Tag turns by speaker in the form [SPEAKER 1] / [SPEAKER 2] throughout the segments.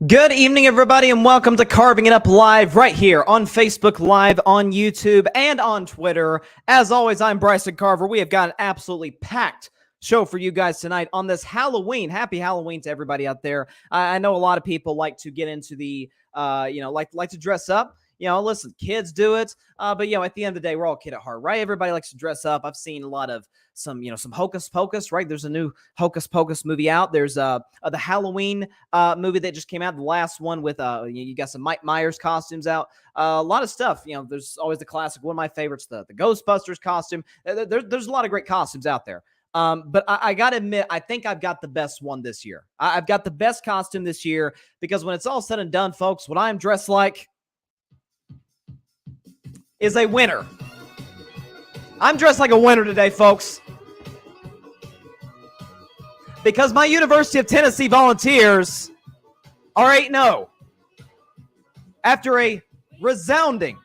[SPEAKER 1] Good evening, everybody, and welcome to Carving It Up Live right here on Facebook Live, on YouTube, and on Twitter. As always, I'm Bryson Carver. We have got an absolutely packed show for you guys tonight on this Halloween. Happy Halloween to everybody out there. I know a lot of people like to get into the, like to dress up. Listen, kids do it, but at the end of the day, we're all kid at heart, right? Everybody likes to dress up. I've seen a lot of some Hocus Pocus, right? There's a new Hocus Pocus movie out. There's the Halloween movie that just came out, the last one with you got some Mike Myers costumes out. A lot of stuff. There's always the classic. One of my favorites, the Ghostbusters costume. There's a lot of great costumes out there. But I got to admit, I think I've got the best one this year. I've got the best costume this year because when it's all said and done, folks, what I'm dressed like is a winner. I'm dressed like a winner today, folks. Because my University of Tennessee Volunteers are 8-0 after a resounding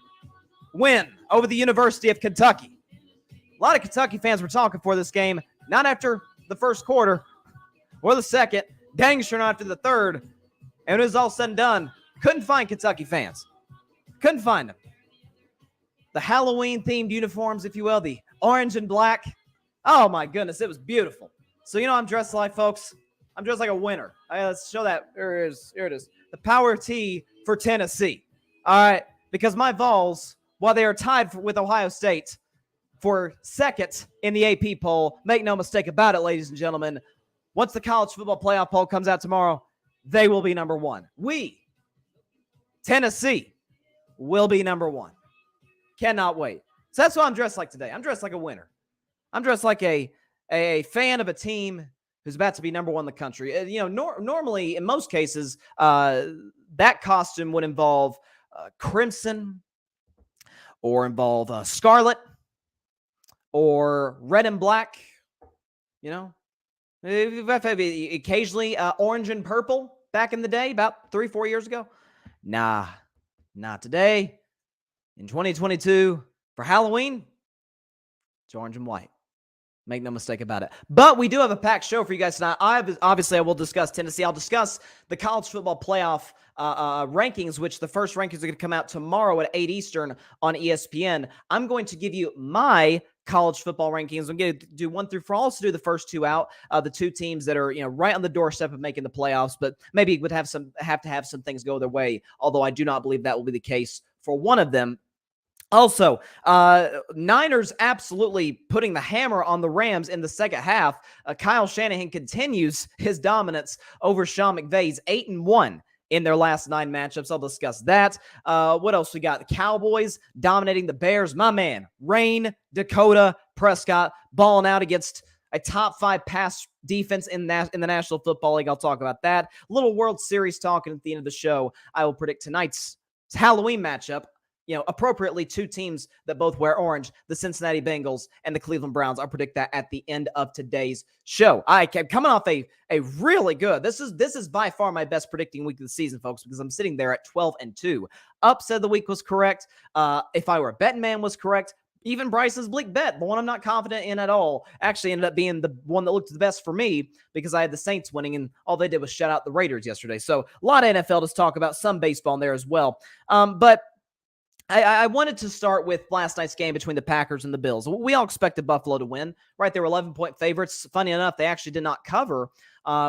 [SPEAKER 1] win over the University of Kentucky. A lot of Kentucky fans were talking for this game, not after the first quarter or the second, dang sure not after the third. And when it was all said and done, couldn't find Kentucky fans. Couldn't find them. The Halloween-themed uniforms, if you will, the orange and black. Oh, my goodness, it was beautiful. So, I'm dressed like, folks, I'm dressed like a winner. Let's show that. Here it is. The Power T for Tennessee. All right, because my Vols, while they are tied with Ohio State for second in the AP poll, make no mistake about it, ladies and gentlemen, once the college football playoff poll comes out tomorrow, they will be number one. We, Tennessee, will be number one. Cannot wait. So that's what I'm dressed like today. I'm dressed like a winner. I'm dressed like a fan of a team who's about to be number one in the country. Normally, in most cases, that costume would involve crimson or involve scarlet or red and black. Occasionally orange and purple back in the day, about 3-4 years ago. Nah, not today. In 2022, for Halloween, it's orange and white. Make no mistake about it. But we do have a packed show for you guys tonight. Obviously, I will discuss Tennessee. I'll discuss the college football playoff rankings, which the first rankings are going to come out tomorrow at 8 Eastern on ESPN. I'm going to give you my college football rankings. I'm going to do 1 through 4. I'll also do the first two out, the two teams that are right on the doorstep of making the playoffs, but maybe would have to have some things go their way, although I do not believe that will be the case for one of them. Also, Niners absolutely putting the hammer on the Rams in the second half. Kyle Shanahan continues his dominance over Sean McVay. He's 8-1 in their last 9 matchups. I'll discuss that. What else we got? The Cowboys dominating the Bears. My man, Dakota Prescott, balling out against a top 5 pass defense in the National Football League. I'll talk about that. A little World Series talking at the end of the show. I will predict tonight's Halloween matchup. Appropriately, 2 teams that both wear orange, the Cincinnati Bengals and the Cleveland Browns. I'll predict that at the end of today's show. I kept coming off a really good. This is by far my best predicting week of the season, folks, because I'm sitting there at 12-2. Upset of the week was correct. If I were a betting man, was correct. Even Bryson's bleak bet, the one I'm not confident in at all, actually ended up being the one that looked the best for me because I had the Saints winning, and all they did was shut out the Raiders yesterday. So a lot of NFL to talk about, some baseball in there as well. But I wanted to start with last night's game between the Packers and the Bills. We all expected Buffalo to win, right? They were 11-point favorites. Funny enough, they actually did not cover,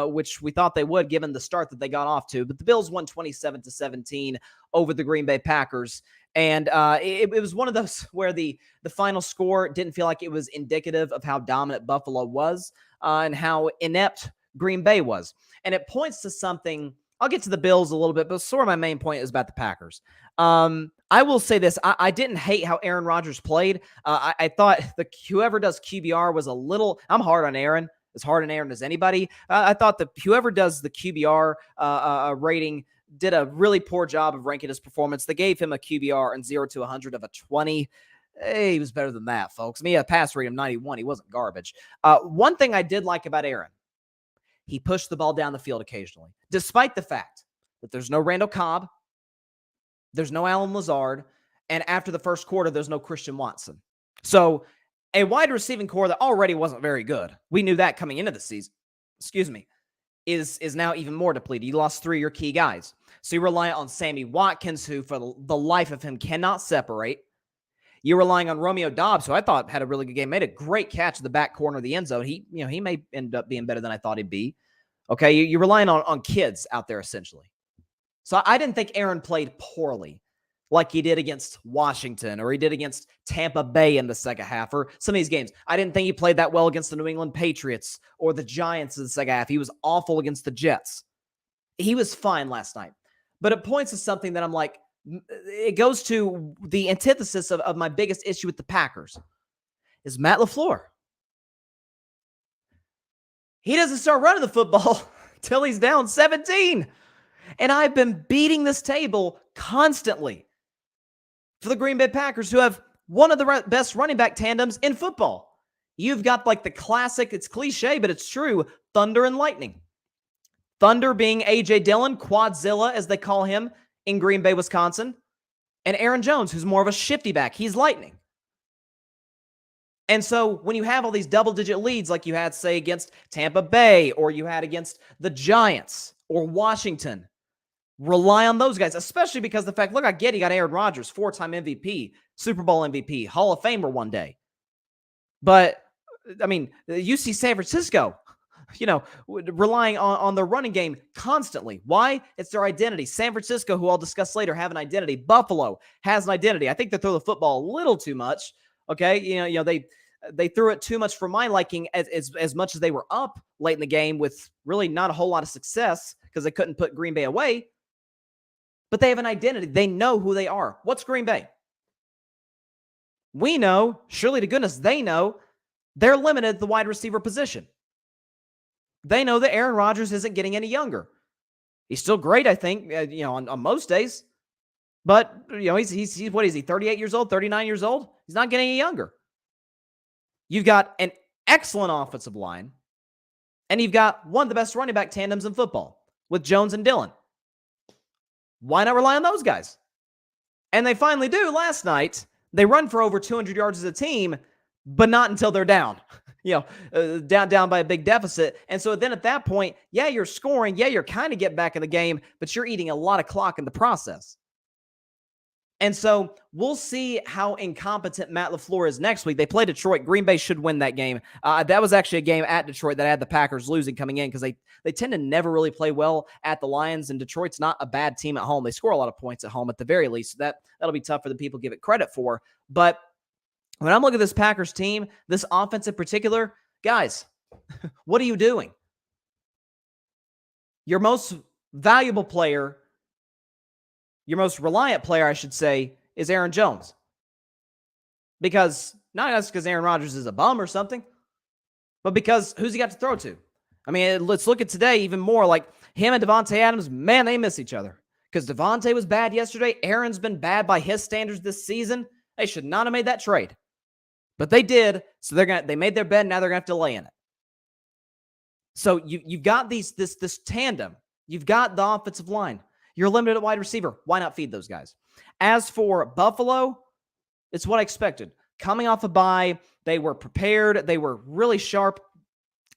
[SPEAKER 1] which we thought they would given the start that they got off to. But the Bills won 27-17 over the Green Bay Packers. And it was one of those where the final score didn't feel like it was indicative of how dominant Buffalo was and how inept Green Bay was. And it points to something. I'll get to the Bills a little bit, but sort of my main point is about the Packers. I will say this. I didn't hate how Aaron Rodgers played. I thought whoever does QBR was a little – I'm hard on Aaron, as hard on Aaron as anybody. I thought that whoever does the QBR rating did a really poor job of ranking his performance. They gave him a QBR in 0 to 100 of a 20. Hey, he was better than that, folks. I mean, he had a pass rating of 91. He wasn't garbage. One thing I did like about Aaron, he pushed the ball down the field occasionally, despite the fact that there's no Randall Cobb, there's no Alan Lazard, and after the first quarter, there's no Christian Watson. So a wide receiving core that already wasn't very good. We knew that coming into the season. Excuse me. is now even more depleted. You lost 3 of your key guys. So you rely on Sammy Watkins, who for the life of him cannot separate. You're relying on Romeo Doubs, who I thought had a really good game, made a great catch in the back corner of the end zone. He may end up being better than I thought he'd be. Okay, you're relying on kids out there essentially. So I didn't think Aaron played poorly like he did against Washington or he did against Tampa Bay in the second half or some of these games. I didn't think he played that well against the New England Patriots or the Giants in the second half. He was awful against the Jets. He was fine last night. But it points to something that I'm like, it goes to the antithesis of my biggest issue with the Packers is Matt LaFleur. He doesn't start running the football till he's down 17. And I've been beating this table constantly for the Green Bay Packers, who have one of the best running back tandems in football. You've got like the classic, it's cliche, but it's true, thunder and lightning. Thunder being A.J. Dillon, Quadzilla, as they call him in Green Bay, Wisconsin, and Aaron Jones, who's more of a shifty back. He's lightning. And so when you have all these double-digit leads like you had, say, against Tampa Bay or you had against the Giants or Washington, rely on those guys, especially because the fact, look, I get you got Aaron Rodgers, 4-time MVP, Super Bowl MVP, Hall of Famer one day. But, I mean, you see San Francisco, relying on their running game constantly. Why? It's their identity. San Francisco, who I'll discuss later, have an identity. Buffalo has an identity. I think they throw the football a little too much. Okay, they threw it too much for my liking as much as they were up late in the game with really not a whole lot of success because they couldn't put Green Bay away. But they have an identity. They know who they are. What's Green Bay? We know, surely to goodness, they know they're limited at the wide receiver position. They know that Aaron Rodgers isn't getting any younger. He's still great, I think, on most days. But, he's what is he, 38 years old, 39 years old? He's not getting any younger. You've got an excellent offensive line, and you've got one of the best running back tandems in football with Jones and Dillon. Why not rely on those guys? And they finally do last night. They run for over 200 yards as a team, but not until they're down. Down by a big deficit. And so then at that point, yeah, you're scoring. Yeah, you're kind of getting back in the game, but you're eating a lot of clock in the process. And so we'll see how incompetent Matt LaFleur is next week. They play Detroit. Green Bay should win that game. That was actually a game at Detroit that had the Packers losing coming in because they tend to never really play well at the Lions, and Detroit's not a bad team at home. They score a lot of points at home at the very least. So that'll be tough for the people to give it credit for. But when I'm looking at this Packers team, this offense in particular, guys, what are you doing? Your most valuable player, your most reliant player, I should say, is Aaron Jones. Because, not just because Aaron Rodgers is a bum or something, but because who's he got to throw to? I mean, let's look at today even more. Like him and Devontae Adams, man, they miss each other. Because Devontae was bad yesterday. Aaron's been bad by his standards this season. They should not have made that trade. But they did, so they made their bed, now they're going to have to lay in it. So you've got this tandem. You've got the offensive line. You're limited at wide receiver. Why not feed those guys? As for Buffalo, it's what I expected. Coming off a bye, they were prepared. They were really sharp,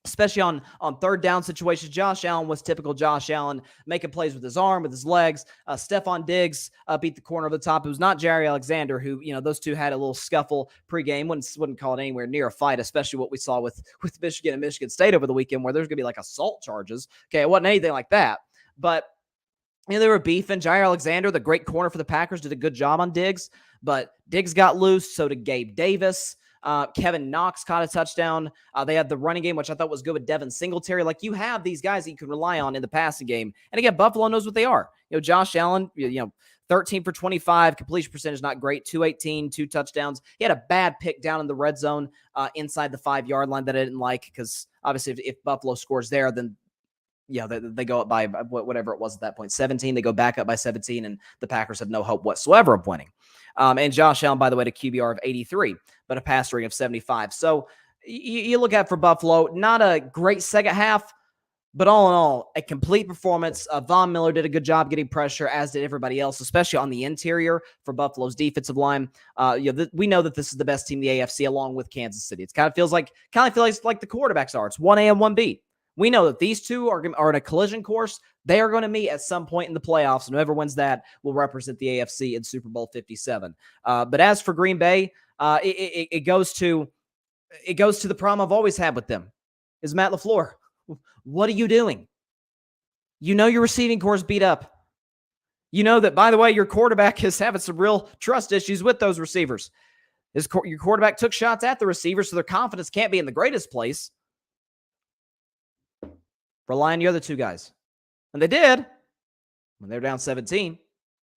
[SPEAKER 1] especially on third down situations. Josh Allen was typical Josh Allen, making plays with his arm, with his legs. Stephon Diggs beat the corner of the top. It was not Jaire Alexander, who, those two had a little scuffle pregame. Wouldn't call it anywhere near a fight, especially what we saw with Michigan and Michigan State over the weekend, where there's going to be like assault charges. Okay, it wasn't anything like that. But they were beefing. Jaire Alexander, the great corner for the Packers, did a good job on Diggs, but Diggs got loose. So did Gabe Davis. Kevin Knox caught a touchdown. They had the running game, which I thought was good with Devin Singletary. Like, you have these guys that you can rely on in the passing game. And again, Buffalo knows what they are. Josh Allen, 13 for 25, completion percentage not great, 218, 2 touchdowns. He had a bad pick down in the red zone inside the 5-yard line that I didn't like, because obviously if Buffalo scores there, then they go up by whatever it was at that point, 17. They go back up by 17, and the Packers have no hope whatsoever of winning. And Josh Allen, by the way, to QBR of 83, but a pass rating of 75. So you look at for Buffalo, not a great second half, but all in all, a complete performance. Von Miller did a good job getting pressure, as did everybody else, especially on the interior for Buffalo's defensive line. We know that this is the best team in the AFC, along with Kansas City. It kind of feels like the quarterbacks are. It's 1A and 1B. We know that these two are in a collision course. They are going to meet at some point in the playoffs, and whoever wins that will represent the AFC in Super Bowl 57. But as for Green Bay, it goes to the problem I've always had with them, is Matt LaFleur. What are you doing? You know your receiving core is beat up. You know that, by the way, your quarterback is having some real trust issues with those receivers. Your quarterback took shots at the receivers, so their confidence can't be in the greatest place. Rely on the other two guys. And they did when they were down 17.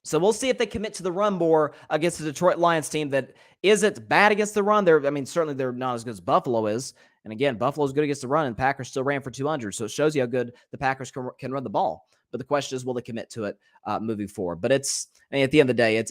[SPEAKER 1] So we'll see if they commit to the run more against the Detroit Lions team that isn't bad against the run. Certainly they're not as good as Buffalo is. And again, Buffalo's good against the run, and Packers still ran for 200. So it shows you how good the Packers can run the ball. But the question is, will they commit to it moving forward? But at the end of the day,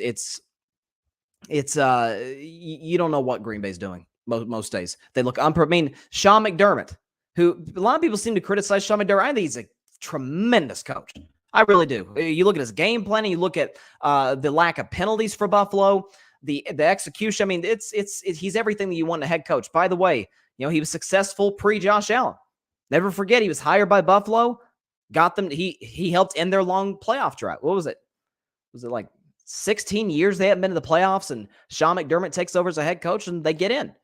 [SPEAKER 1] you don't know what Green Bay's doing most days. They look Sean McDermott, who a lot of people seem to criticize Sean McDermott. I think he's a tremendous coach. I really do. You look at his game planning, you look at the lack of penalties for Buffalo, the execution. He's everything that you want in a head coach. By the way, he was successful pre-Josh Allen. Never forget, he was hired by Buffalo, got them. He helped end their long playoff drought. What was it? Was it like 16 years they hadn't been to the playoffs, and Sean McDermott takes over as a head coach and they get in.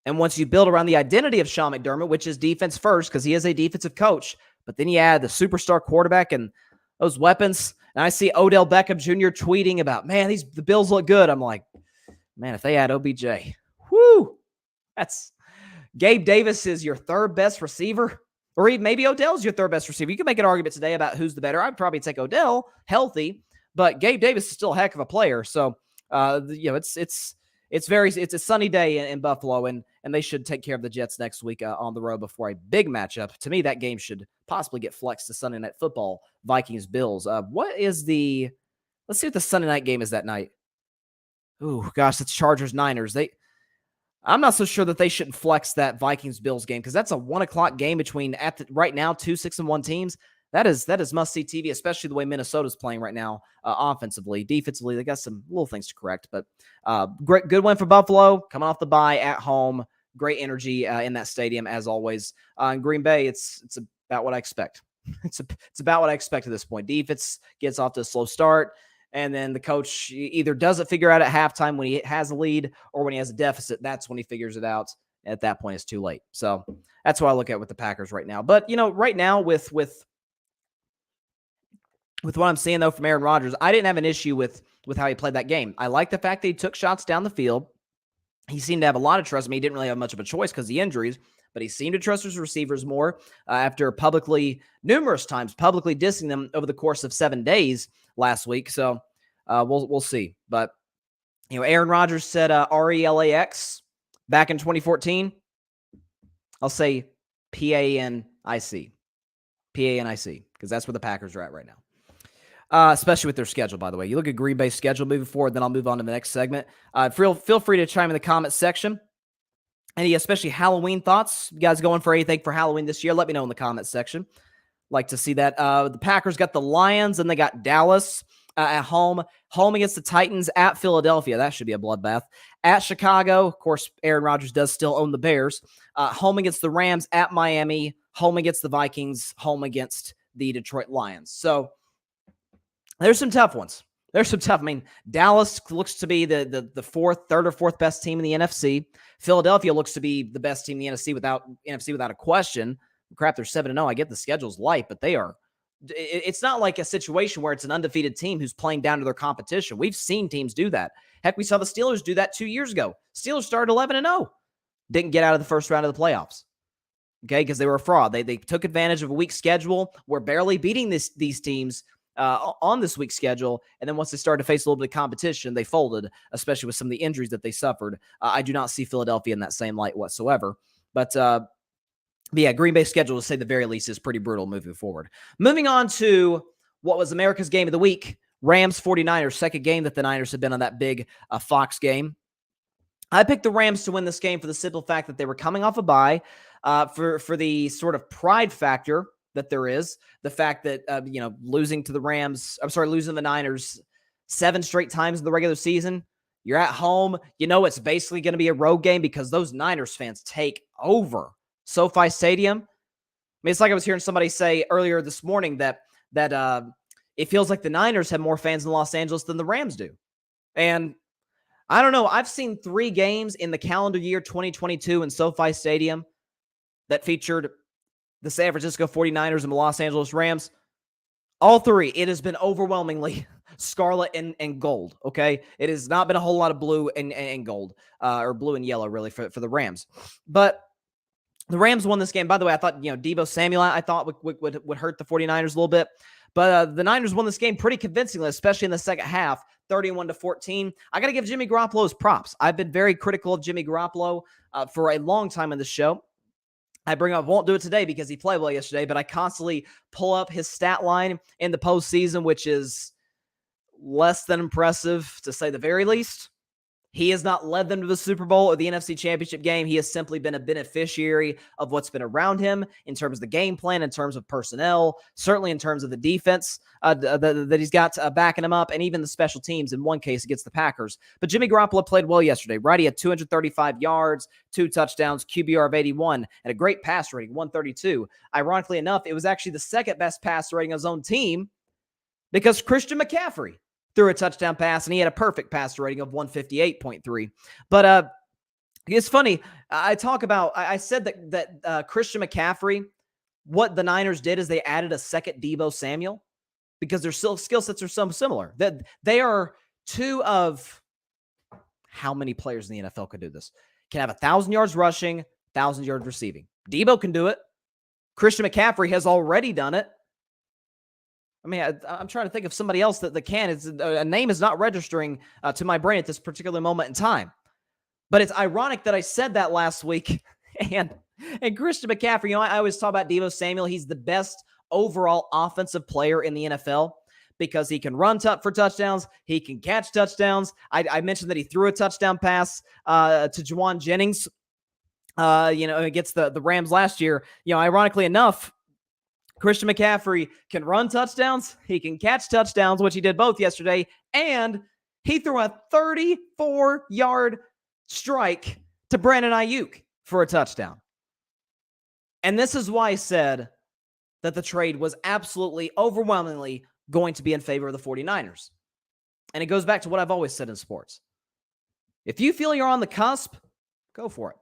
[SPEAKER 1] And once you build around the identity of Sean McDermott, which is defense first, because he is a defensive coach, but then you add the superstar quarterback and those weapons. And I see Odell Beckham Jr. tweeting about, man, the Bills look good. I'm like, man, if they add OBJ, whoo, that's Gabe Davis is your third best receiver, or even maybe Odell's your third best receiver. You can make an argument today about who's the better. I'd probably take Odell healthy, but Gabe Davis is still a heck of a player. So, it's a sunny day in Buffalo, and they should take care of the Jets next week on the road before a big matchup. To me, that game should possibly get flexed to Sunday Night Football, Vikings-Bills. Let's see what the Sunday night game is that night. Ooh, gosh, it's Chargers-Niners. I'm not so sure that they shouldn't flex that Vikings-Bills game, because that's a 1:00 game between, right now, 2 6-1 teams. That is must-see TV, especially the way Minnesota's playing right now offensively. Defensively, they got some little things to correct. But good win for Buffalo, coming off the bye at home. Great energy in that stadium, as always. In Green Bay, it's about what I expect. It's about what I expect at this point. Defense gets off to a slow start, and then the coach either doesn't figure out at halftime when he has a lead, or when he has a deficit. That's when he figures it out. At that point, it's too late. So that's what I look at with the Packers right now. But, right now with what I'm seeing, though, from Aaron Rodgers, I didn't have an issue with how he played that game. I like the fact that he took shots down the field. He seemed to have a lot of trust. He didn't really have much of a choice because of the injuries, but he seemed to trust his receivers more after numerous times publicly dissing them over the course of 7 days last week. So we'll see. But, Aaron Rodgers said RELAX back in 2014. I'll say PANIC, because that's where the Packers are at right now. Especially with their schedule, by the way. You look at Green Bay's schedule moving forward, then I'll move on to the next segment. Feel free to chime in the comment section. Any especially Halloween thoughts? You guys going for anything for Halloween this year? Let me know in the comment section. Like to see that. The Packers got the Lions, and they got Dallas at home. Home against the Titans, at Philadelphia. That should be a bloodbath. At Chicago, of course, Aaron Rodgers does still own the Bears. Home against the Rams, at Miami. Home against the Vikings. Home against the Detroit Lions. So, there's some tough ones. Dallas looks to be the third or fourth best team in the NFC. Philadelphia looks to be the best team in the NFC without a question. Crap, they're 7-0. I get the schedule's light, but they are. It's not like a situation where it's an undefeated team who's playing down to their competition. We've seen teams do that. Heck, we saw the Steelers do that 2 years ago. Steelers started 11-0. Didn't get out of the first round of the playoffs. Okay, because they were a fraud. They took advantage of a weak schedule. We're barely beating these teams on this week's schedule, and then once they started to face a little bit of competition, they folded, especially with some of the injuries that they suffered. I do not see Philadelphia in that same light whatsoever. But yeah, Green Bay's schedule, to say the very least, is pretty brutal moving forward. Moving on to what was America's game of the week, Rams 49ers, second game that the Niners have been on that big Fox game. I picked the Rams to win this game for the simple fact that they were coming off a bye, for the sort of pride factor that there is, the fact that, losing to the Niners 7 straight times in the regular season. You're at home. It's basically going to be a road game because those Niners fans take over SoFi Stadium. mean, it's like I was hearing somebody say earlier this morning that it feels like the Niners have more fans in Los Angeles than the Rams do. And I don't know. I've seen 3 games in the calendar year 2022 in SoFi Stadium that featured the San Francisco 49ers and the Los Angeles Rams. All 3, it has been overwhelmingly scarlet and gold, okay? It has not been a whole lot of blue and gold, or blue and yellow, really, for the Rams. But the Rams won this game. By the way, I thought, Deebo Samuel, I thought would hurt the 49ers a little bit. But the Niners won this game pretty convincingly, especially in the second half, 31-14. I got to give Jimmy Garoppolo his props. I've been very critical of Jimmy Garoppolo for a long time in the show. I won't do it today because he played well yesterday, but I constantly pull up his stat line in the postseason, which is less than impressive, to say the very least. He has not led them to the Super Bowl or the NFC Championship game. He has simply been a beneficiary of what's been around him in terms of the game plan, in terms of personnel, certainly in terms of the defense that he's got backing him up, and even the special teams in one case against the Packers. But Jimmy Garoppolo played well yesterday, right? He had 235 yards, 2 touchdowns, QBR of 81, and a great pass rating, 132. Ironically enough, it was actually the second best pass rating of his own team because Christian McCaffrey threw a touchdown pass, and he had a perfect passer rating of 158.3. But it's funny. I said that Christian McCaffrey, what the Niners did is they added a second Deebo Samuel because their skill sets are so similar. That they are 2 of how many players in the NFL could do this? Can have 1,000 yards rushing, 1,000 yards receiving. Deebo can do it. Christian McCaffrey has already done it. I mean, I'm trying to think of somebody else that can. A name is not registering to my brain at this particular moment in time. But it's ironic that I said that last week. And Christian McCaffrey, I always talk about Deebo Samuel. He's the best overall offensive player in the NFL because he can run for touchdowns. He can catch touchdowns. I mentioned that he threw a touchdown pass to Juwan Jennings, against the Rams last year. Ironically enough, Christian McCaffrey can run touchdowns. He can catch touchdowns, which he did both yesterday. And he threw a 34-yard strike to Brandon Ayuk for a touchdown. And this is why I said that the trade was absolutely, overwhelmingly going to be in favor of the 49ers. And it goes back to what I've always said in sports. If you feel you're on the cusp, go for it.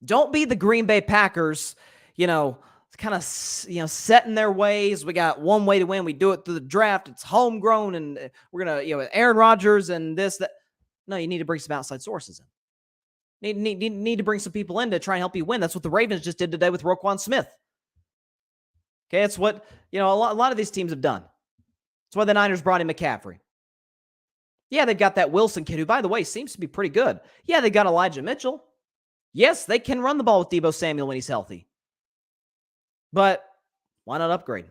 [SPEAKER 1] Don't be the Green Bay Packers, kind of, set in their ways. We got one way to win. We do it through the draft. It's homegrown, and we're going to, Aaron Rodgers and this, that. No, you need to bring some outside sources in. Need to bring some people in to try and help you win. That's what the Ravens just did today with Roquan Smith. Okay, it's what, a lot of these teams have done. That's why the Niners brought in McCaffrey. Yeah, they've got that Wilson kid who, by the way, seems to be pretty good. Yeah, they got Elijah Mitchell. Yes, they can run the ball with Deebo Samuel when he's healthy. But why not upgrade?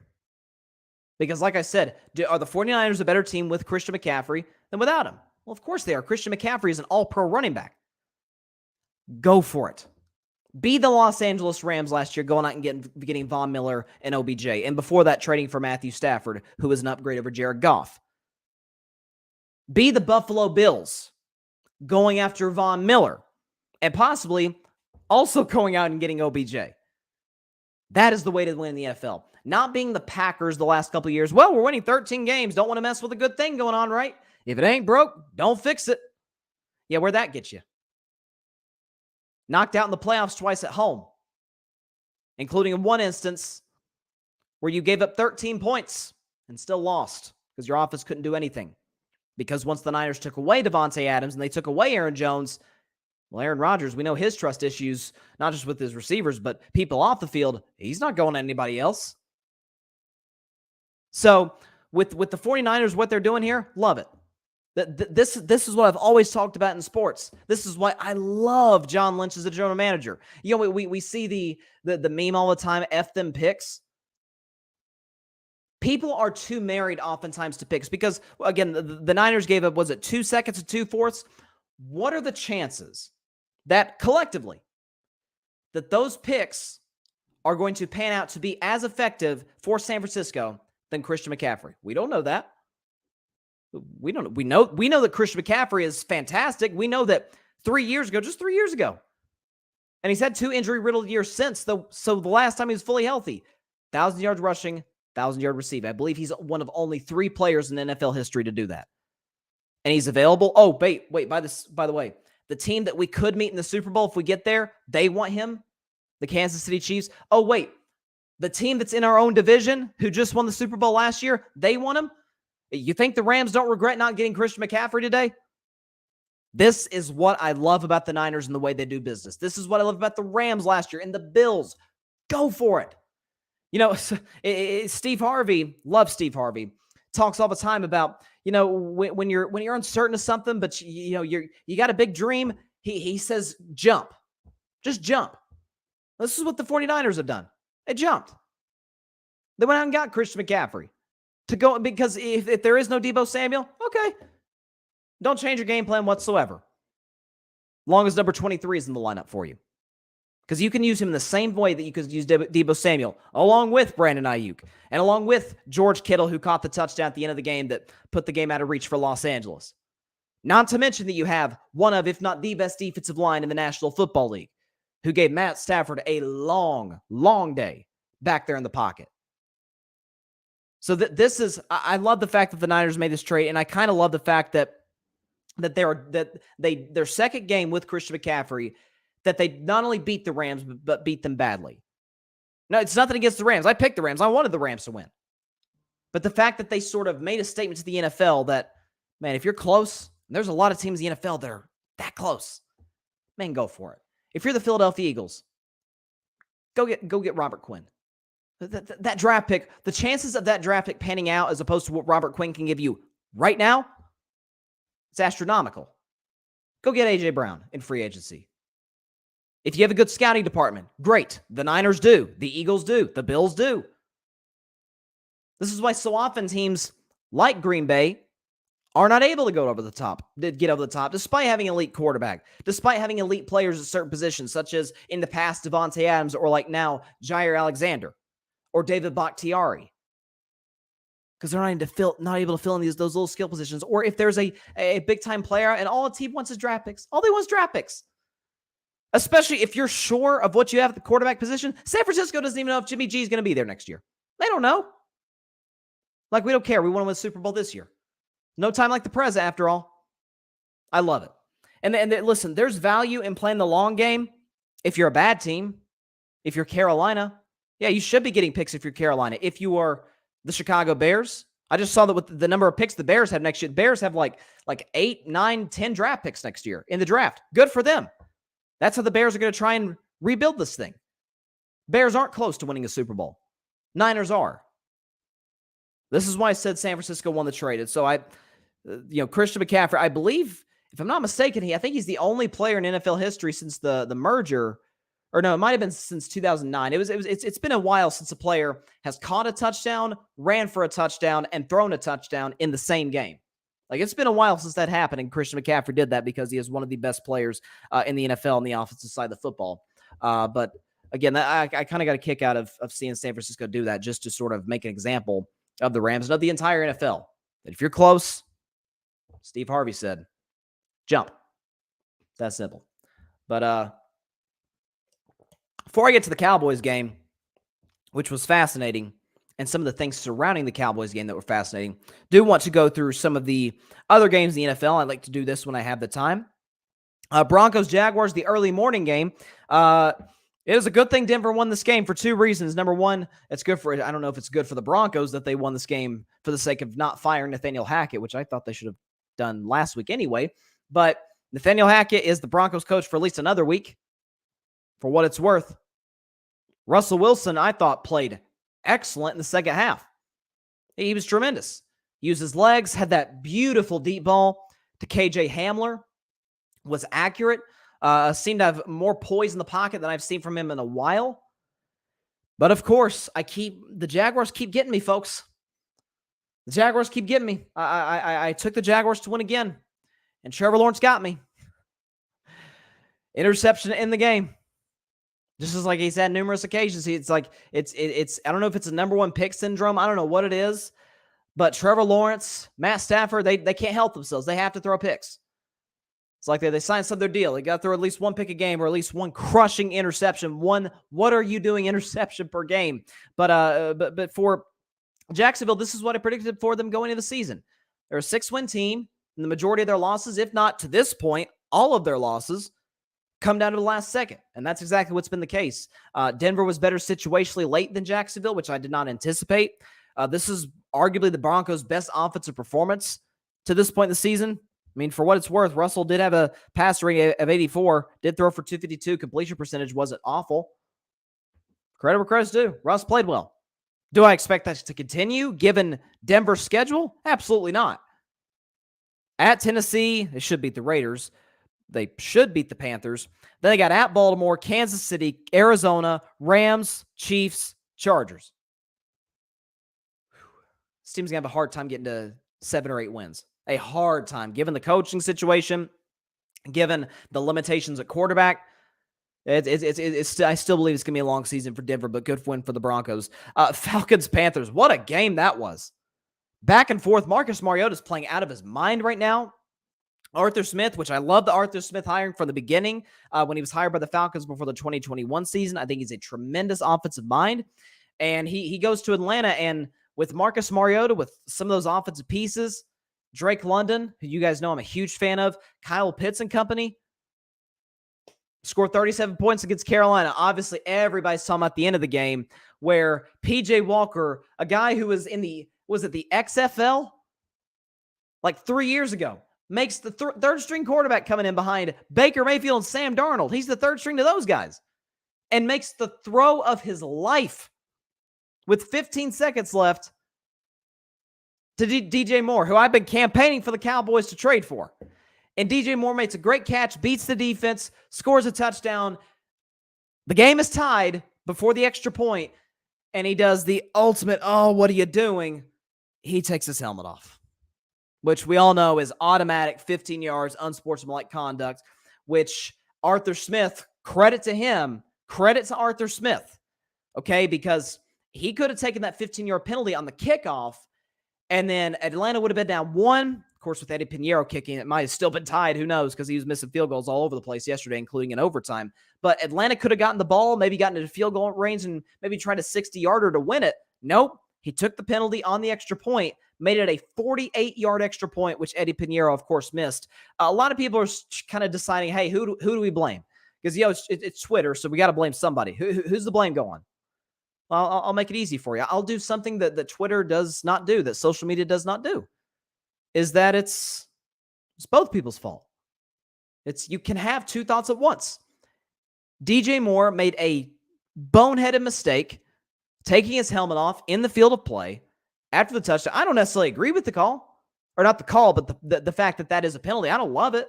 [SPEAKER 1] Because like I said, are the 49ers a better team with Christian McCaffrey than without him? Well, of course they are. Christian McCaffrey is an all-pro running back. Go for it. Be the Los Angeles Rams last year, going out and getting Von Miller and OBJ. And before that, trading for Matthew Stafford, who was an upgrade over Jared Goff. Be the Buffalo Bills, going after Von Miller. And possibly also going out and getting OBJ. That is the way to win in the NFL. Not being the Packers the last couple of years. Well, we're winning 13 games. Don't want to mess with a good thing going on, right? If it ain't broke, don't fix it. Yeah, where'd that get you? Knocked out in the playoffs twice at home, including in one instance where you gave up 13 points and still lost because your offense couldn't do anything. Because once the Niners took away Devontae Adams and they took away Aaron Jones, well, Aaron Rodgers, we know his trust issues, not just with his receivers, but people off the field. He's not going to anybody else. So with the 49ers, what they're doing here, love it. This is what I've always talked about in sports. This is why I love John Lynch as a general manager. We see the meme all the time, F them picks. People are too married oftentimes to picks because, again, the Niners gave up, was it 2 seconds and 2/4? What are the chances that collectively that those picks are going to pan out to be as effective for San Francisco than Christian McCaffrey? We don't know that. We know that Christian McCaffrey is fantastic. We know that 3 years ago, just 3 years ago, And he's had 2 injury-riddled years since, so the last time he was fully healthy. 1,000 yards rushing, 1,000-yard receiving. I believe he's one of only 3 players in NFL history to do that. And he's available. Oh, wait, by the way, the team that we could meet in the Super Bowl if we get there, they want him, the Kansas City Chiefs. Oh, wait, the team that's in our own division who just won the Super Bowl last year, they want him? You think the Rams don't regret not getting Christian McCaffrey today? This is what I love about the Niners and the way they do business. This is what I love about the Rams last year and the Bills. Go for it. You know, Steve Harvey, love Steve Harvey, talks all the time about, you know, when you're uncertain of something, but you got a big dream. He says, jump. Just jump. This is what the 49ers have done. They jumped. They went out and got Christian McCaffrey to go, because if there is no Deebo Samuel, okay, don't change your game plan whatsoever. Long as number 23 is in the lineup for you. Because you can use him in the same way that you could use Deebo Samuel, along with Brandon Ayuk, and along with George Kittle, who caught the touchdown at the end of the game that put the game out of reach for Los Angeles. Not to mention that you have one of, if not the best defensive line in the National Football League, who gave Matt Stafford a long, long day back there in the pocket. So this is, I love the fact that the Niners made this trade, and I kind of love the fact that their second game with Christian McCaffrey, that they not only beat the Rams, but beat them badly. No, it's nothing against the Rams. I picked the Rams. I wanted the Rams to win. But the fact that they sort of made a statement to the NFL that, man, if you're close, and there's a lot of teams in the NFL that are that close, man, go for it. If you're the Philadelphia Eagles, go get Robert Quinn. That draft pick, the chances of that draft pick panning out as opposed to what Robert Quinn can give you right now, it's astronomical. Go get A.J. Brown in free agency. If you have a good scouting department, great. The Niners do. The Eagles do. The Bills do. This is why so often teams like Green Bay are not able to get over the top, despite having an elite quarterback, despite having elite players at certain positions, such as in the past Devontae Adams, or like now Jair Alexander or David Bakhtiari. Because they're not able to fill in those little skill positions. Or if there's a big-time player and all a team wants is draft picks. All they want is draft picks. Especially if you're sure of what you have at the quarterback position. San Francisco doesn't even know if Jimmy G is going to be there next year. They don't know. Like, we don't care. We want to win the Super Bowl this year. No time like the present, after all. I love it. And listen, there's value in playing the long game if you're a bad team. If you're Carolina, yeah, you should be getting picks if you're Carolina. If you are the Chicago Bears, I just saw that with the number of picks the Bears have next year. The Bears have like 8, 9, 10 draft picks next year in the draft. Good for them. That's how the Bears are going to try and rebuild this thing. Bears aren't close to winning a Super Bowl. Niners are. This is why I said San Francisco won the trade. And so Christian McCaffrey, I believe, if I'm not mistaken, I think he's the only player in NFL history since the merger. Or no, it might have been since 2009. It's been a while since a player has caught a touchdown, ran for a touchdown, and thrown a touchdown in the same game. Like, it's been a while since that happened, and Christian McCaffrey did that because he is one of the best players in the NFL on the offensive side of the football. But again, I kind of got a kick out of seeing San Francisco do that, just to sort of make an example of the Rams and of the entire NFL. That if you're close, Steve Harvey said, jump. It's that simple. But before I get to the Cowboys game, which was fascinating, and some of the things surrounding the Cowboys game that were fascinating, do want to go through some of the other games in the NFL. I'd like to do this when I have the time. Broncos-Jaguars, the early morning game. It is a good thing Denver won this game for 2 reasons. Number one, it's good for, I don't know if it's good for the Broncos that they won this game for the sake of not firing Nathaniel Hackett, which I thought they should have done last week anyway. But Nathaniel Hackett is the Broncos coach for at least another week. For what it's worth, Russell Wilson, I thought, played excellent in the second half. He was tremendous. Used his legs, had that beautiful deep ball to KJ Hamler, was accurate, seemed to have more poise in the pocket than I've seen from him in a while. But of course, the Jaguars keep getting me, folks. The Jaguars keep getting me. I took the Jaguars to win again, and Trevor Lawrence got me. Interception in the game. Just as like he's had numerous occasions. It's I don't know if it's a number 1 pick syndrome. I don't know what it is. But Trevor Lawrence, Matt Stafford, they can't help themselves. They have to throw picks. It's like they signed some of their deal. They got to throw at least one pick a game or at least one crushing interception. One, what are you doing interception per game? But for Jacksonville, this is what I predicted for them going into the season. They're a 6-win team, and the majority of their losses, if not to this point, all of their losses, come down to the last second. And that's exactly what's been the case. Denver was better situationally late than Jacksonville, which I did not anticipate. This is arguably the Broncos' best offensive performance to this point in the season. I mean, for what it's worth, Russell did have a passer rating of 84, did throw for 252. Completion percentage wasn't awful. Credit where credit's due. Russ played well. Do I expect that to continue given Denver's schedule? Absolutely not. At Tennessee, they should beat the Raiders. They should beat the Panthers. Then they got at Baltimore, Kansas City, Arizona, Rams, Chiefs, Chargers. This team's going to have a hard time getting to 7 or 8 wins. A hard time, given the coaching situation, given the limitations at quarterback. I still believe it's going to be a long season for Denver, but good win for the Broncos. Falcons-Panthers, what a game that was. Back and forth. Marcus Mariota's playing out of his mind right now. Arthur Smith, which I love the Arthur Smith hiring from the beginning when he was hired by the Falcons before the 2021 season. I think he's a tremendous offensive mind. And he goes to Atlanta, and with Marcus Mariota, with some of those offensive pieces, Drake London, who you guys know I'm a huge fan of, Kyle Pitts and company, scored 37 points against Carolina. Obviously, everybody's talking about the end of the game where P.J. Walker, a guy who was in the XFL like 3 years ago, makes the third-string quarterback coming in behind Baker Mayfield and Sam Darnold. He's the third string to those guys. And makes the throw of his life with 15 seconds left to DJ Moore, who I've been campaigning for the Cowboys to trade for. And DJ Moore makes a great catch, beats the defense, scores a touchdown. The game is tied before the extra point, and he does the ultimate, oh, what are you doing? He takes his helmet off, which we all know is automatic 15 yards, unsportsmanlike conduct, which Arthur Smith, credit to him, credit to Arthur Smith, okay, because he could have taken that 15-yard penalty on the kickoff, and then Atlanta would have been down 1. Of course, with Eddie Pinheiro kicking, it might have still been tied. Who knows? Because he was missing field goals all over the place yesterday, including in overtime. But Atlanta could have gotten the ball, maybe gotten into field goal range, and maybe tried a 60-yarder to win it. Nope. He took the penalty on the extra point, made it a 48-yard extra point, which Eddie Pinheiro, of course, missed. A lot of people are kind of deciding, hey, who do we blame? Because, it's Twitter, so we got to blame somebody. Who's the blame go on? Well, I'll make it easy for you. I'll do something that Twitter does not do, that social media does not do, is that it's both people's fault. You can have two thoughts at once. DJ Moore made a boneheaded mistake taking his helmet off in the field of play after the touchdown. I don't necessarily agree with the call, or not the call, but the fact that is a penalty. I don't love it.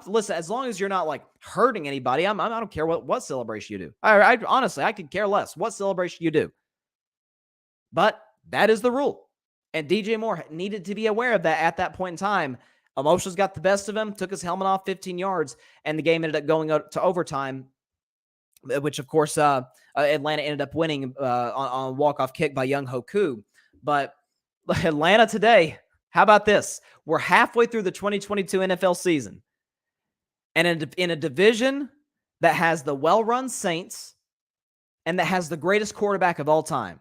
[SPEAKER 1] Listen, as long as you're not like hurting anybody, I don't care what celebration you do. I honestly, I could care less what celebration you do. But that is the rule. And DJ Moore needed to be aware of that at that point in time. Emotions got the best of him, took his helmet off 15 yards, and the game ended up going to overtime, which, of course, Atlanta ended up winning on a walk-off kick by Young Hoku. But Atlanta today, how about this? We're halfway through the 2022 NFL season. And in a division that has the well-run Saints and that has the greatest quarterback of all time,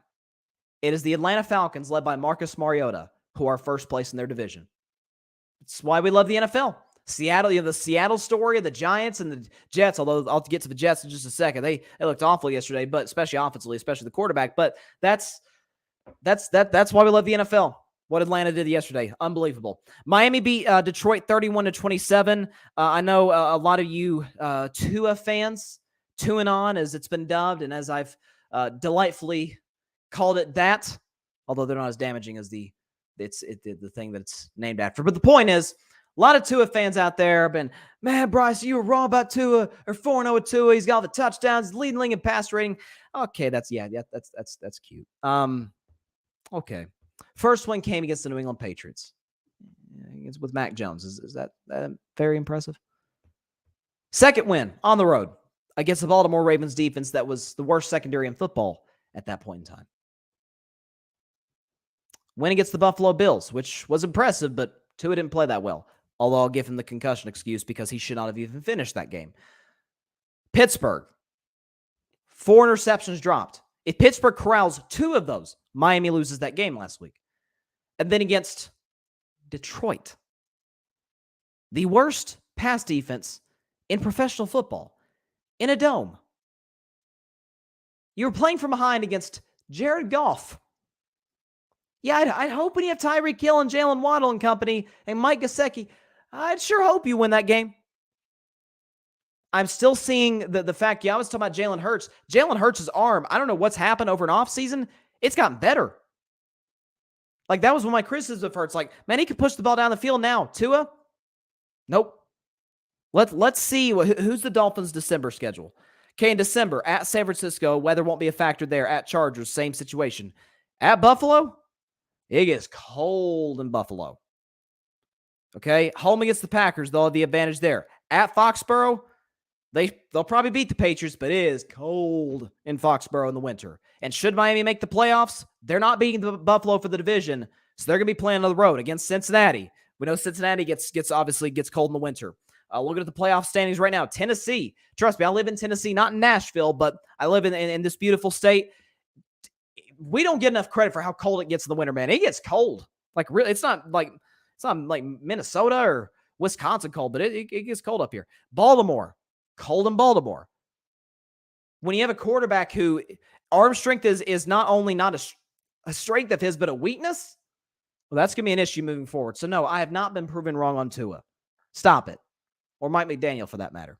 [SPEAKER 1] it is the Atlanta Falcons led by Marcus Mariota who are first place in their division. That's why we love the NFL. Seattle, the Seattle story of the Giants and the Jets, although I'll get to the Jets in just a second. They looked awful yesterday, but especially offensively, especially the quarterback. But that's why we love the NFL. What Atlanta did yesterday, unbelievable. Miami beat Detroit 31-27. I know a lot of you Tua fans, tuning on as it's been dubbed, and as I've delightfully called it that, although they're not as damaging as the thing that it's named after. But the point is, a lot of Tua fans out there have been, man, Bryce, you were wrong about Tua, or 4-0 with Tua. He's got all the touchdowns, leading league in pass rating. Okay, that's cute. Okay. First one came against the New England Patriots. It's with Mac Jones. Is that very impressive? Second win on the road against the Baltimore Ravens defense that was the worst secondary in football at that point in time. Win against the Buffalo Bills, which was impressive, but Tua didn't play that well. Although I'll give him the concussion excuse because he should not have even finished that game. Pittsburgh, 4 interceptions dropped. If Pittsburgh corrals 2 of those, Miami loses that game last week. And then against Detroit, the worst pass defense in professional football, in a dome. You were playing from behind against Jared Goff. Yeah, I'd hope when you have Tyreek Hill and Jalen Waddle and company and Mike Gesicki, I'd sure hope you win that game. I'm still seeing the fact, I was talking about Jalen Hurts. Jalen Hurts' arm, I don't know what's happened over an offseason. It's gotten better. Like, that was one of my criticisms of Hurts. Like, man, he could push the ball down the field now. Tua? Nope. Let's see who's the Dolphins' December schedule. Okay, in December, at San Francisco, weather won't be a factor there. At Chargers, same situation. At Buffalo, it gets cold in Buffalo. Okay, home against the Packers, they'll have the advantage there. At Foxborough, they'll probably beat the Patriots, but it is cold in Foxborough in the winter. And should Miami make the playoffs, they're not beating the Buffalo for the division, so they're going to be playing on the road against Cincinnati. We know Cincinnati gets cold in the winter. Looking at the playoff standings right now, Tennessee. Trust me, I live in Tennessee, not in Nashville, but I live in this beautiful state. We don't get enough credit for how cold it gets in the winter, man. It gets cold. Like, really, it's not like Minnesota or Wisconsin cold, but it gets cold up here. Baltimore, cold in Baltimore. When you have a quarterback who arm strength is not only not a strength of his, but a weakness, well, that's going to be an issue moving forward. So, no, I have not been proven wrong on Tua. Stop it. Or Mike McDaniel, for that matter.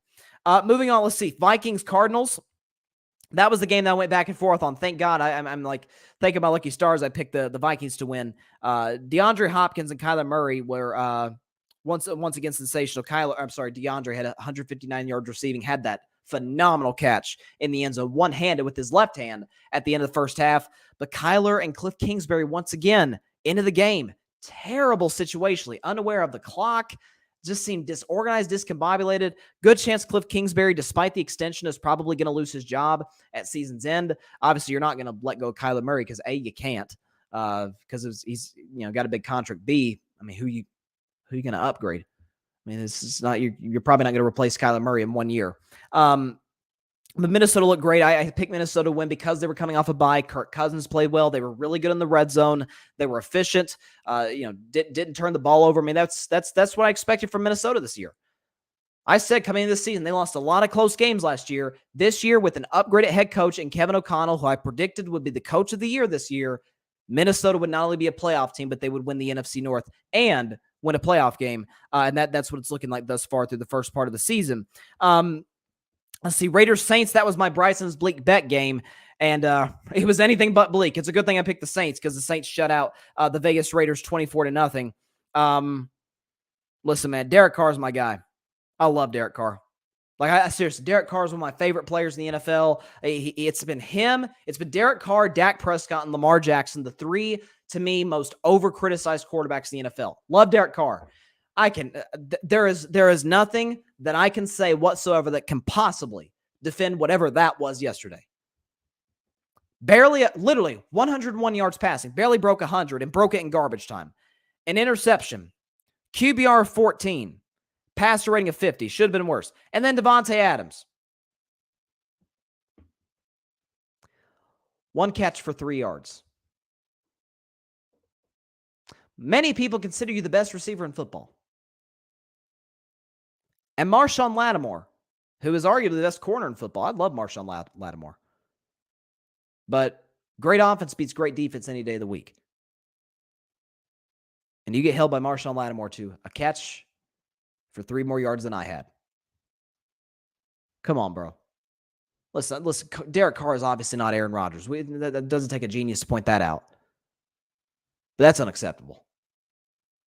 [SPEAKER 1] Moving on, let's see. Vikings-Cardinals. That was the game that I went back and forth on. Thank God. I'm like thinking about lucky stars. I picked the Vikings to win. DeAndre Hopkins and Kyler Murray were once again sensational. DeAndre had 159 yards receiving, had that phenomenal catch in the end zone, one-handed with his left hand at the end of the first half. But Kyler and Cliff Kingsbury once again into the game. Terrible situationally, unaware of the clock. Just seemed disorganized, discombobulated. Good chance Cliff Kingsbury, despite the extension, is probably going to lose his job at season's end. Obviously, you're not going to let go of Kyler Murray because A, you can't, because he's got a big contract. B, I mean, who you going to upgrade? I mean, this is not you're probably not going to replace Kyler Murray in 1 year. But Minnesota looked great. I picked Minnesota to win because they were coming off a bye. Kirk Cousins played well. They were really good in the red zone. They were efficient. Didn't turn the ball over. I mean, that's what I expected from Minnesota this year. I said coming into this season, they lost a lot of close games last year. This year, with an upgraded head coach and Kevin O'Connell, who I predicted would be the coach of the year this year, Minnesota would not only be a playoff team, but they would win the NFC North and win a playoff game. And that's what it's looking like thus far through the first part of the season. Let's see, Raiders-Saints, that was my Bryson's bleak bet game, and it was anything but bleak. It's a good thing I picked the Saints because the Saints shut out the Vegas Raiders 24-0. Listen, man, Derek Carr is my guy. I love Derek Carr. Like, seriously, Derek Carr is one of my favorite players in the NFL. It's been him. It's been Derek Carr, Dak Prescott, and Lamar Jackson, the 3, to me, most over-criticized quarterbacks in the NFL. Love Derek Carr. There is nothing that I can say whatsoever that can possibly defend whatever that was yesterday. Literally 101 yards passing, barely broke 100 and broke it in garbage time. An interception, QBR of 14, passer rating of 50, should have been worse. And then Devontae Adams. 1 catch for 3 yards. Many people consider you the best receiver in football. And Marshawn Lattimore, who is arguably the best corner in football. I love Marshawn Lattimore. But great offense beats great defense any day of the week. And you get held by Marshawn Lattimore to a catch for 3 more yards than I had. Come on, bro. Listen, Derek Carr is obviously not Aaron Rodgers. That doesn't take a genius to point that out. But that's unacceptable.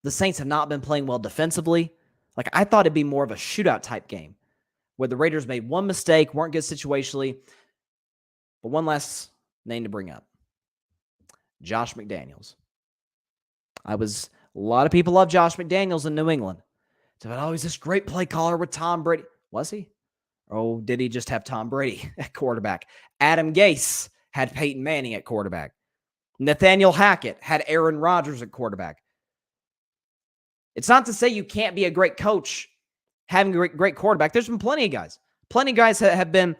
[SPEAKER 1] The Saints have not been playing well defensively. Like, I thought it'd be more of a shootout type game where the Raiders made one mistake, weren't good situationally. But one last name to bring up. Josh McDaniels. A lot of people love Josh McDaniels in New England. So, he's this great play caller with Tom Brady. Was he? Oh, did he just have Tom Brady at quarterback? Adam Gase had Peyton Manning at quarterback. Nathaniel Hackett had Aaron Rodgers at quarterback. It's not to say you can't be a great coach having a great quarterback. There's been plenty of guys. Plenty of guys have been.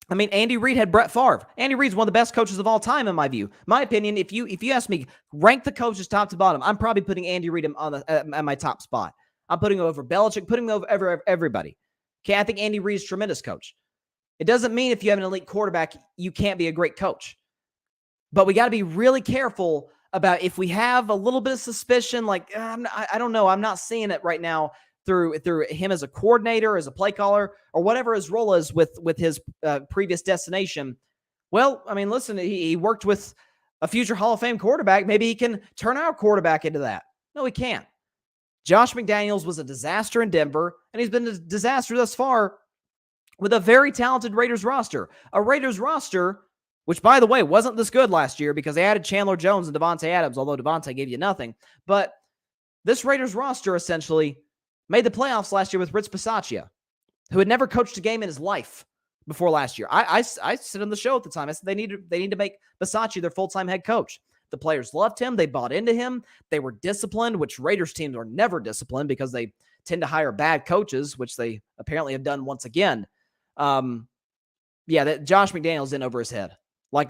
[SPEAKER 1] I mean, Andy Reid had Brett Favre. Andy Reid's one of the best coaches of all time, in my view. My opinion, if you ask me, rank the coaches top to bottom, I'm probably putting Andy Reid at my top spot. I'm putting him over Belichick, putting him over everybody. Okay, I think Andy Reid's a tremendous coach. It doesn't mean if you have an elite quarterback, you can't be a great coach. But we got to be really careful about if we have a little bit of suspicion, like, I don't know, I'm not seeing it right now through him as a coordinator, as a play caller, or whatever his role is with his previous destination. Well, I mean, listen, he worked with a future Hall of Fame quarterback. Maybe he can turn our quarterback into that. No, he can't. Josh McDaniels was a disaster in Denver, and he's been a disaster thus far with a very talented Raiders roster. A Raiders roster, which, by the way, wasn't this good last year because they added Chandler Jones and Devontae Adams, although Devontae gave you nothing. But this Raiders roster essentially made the playoffs last year with Rich Bisaccia, who had never coached a game in his life before last year. I said on the show at the time, I said they need to make Bisaccia their full-time head coach. The players loved him. They bought into him. They were disciplined, which Raiders teams are never disciplined because they tend to hire bad coaches, which they apparently have done once again. That Josh McDaniels in over his head,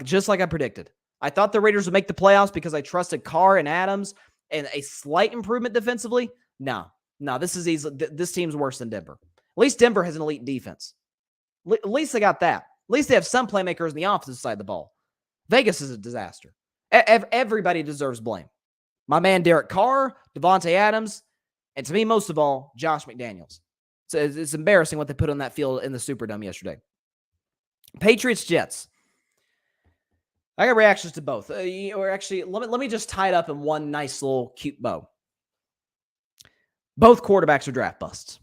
[SPEAKER 1] just like I predicted. I thought the Raiders would make the playoffs because I trusted Carr and Adams and a slight improvement defensively. No, this is easy. This team's worse than Denver. At least Denver has an elite defense. At least they got that. At least they have some playmakers on the offensive side of the ball. Vegas is a disaster. Everybody deserves blame. My man Derek Carr, Devontae Adams, and to me, most of all, Josh McDaniels. So it's embarrassing what they put on that field in the Superdome yesterday. Patriots-Jets. I got reactions to both. Or actually, let me just tie it up in one nice little cute bow. Both quarterbacks are draft busts.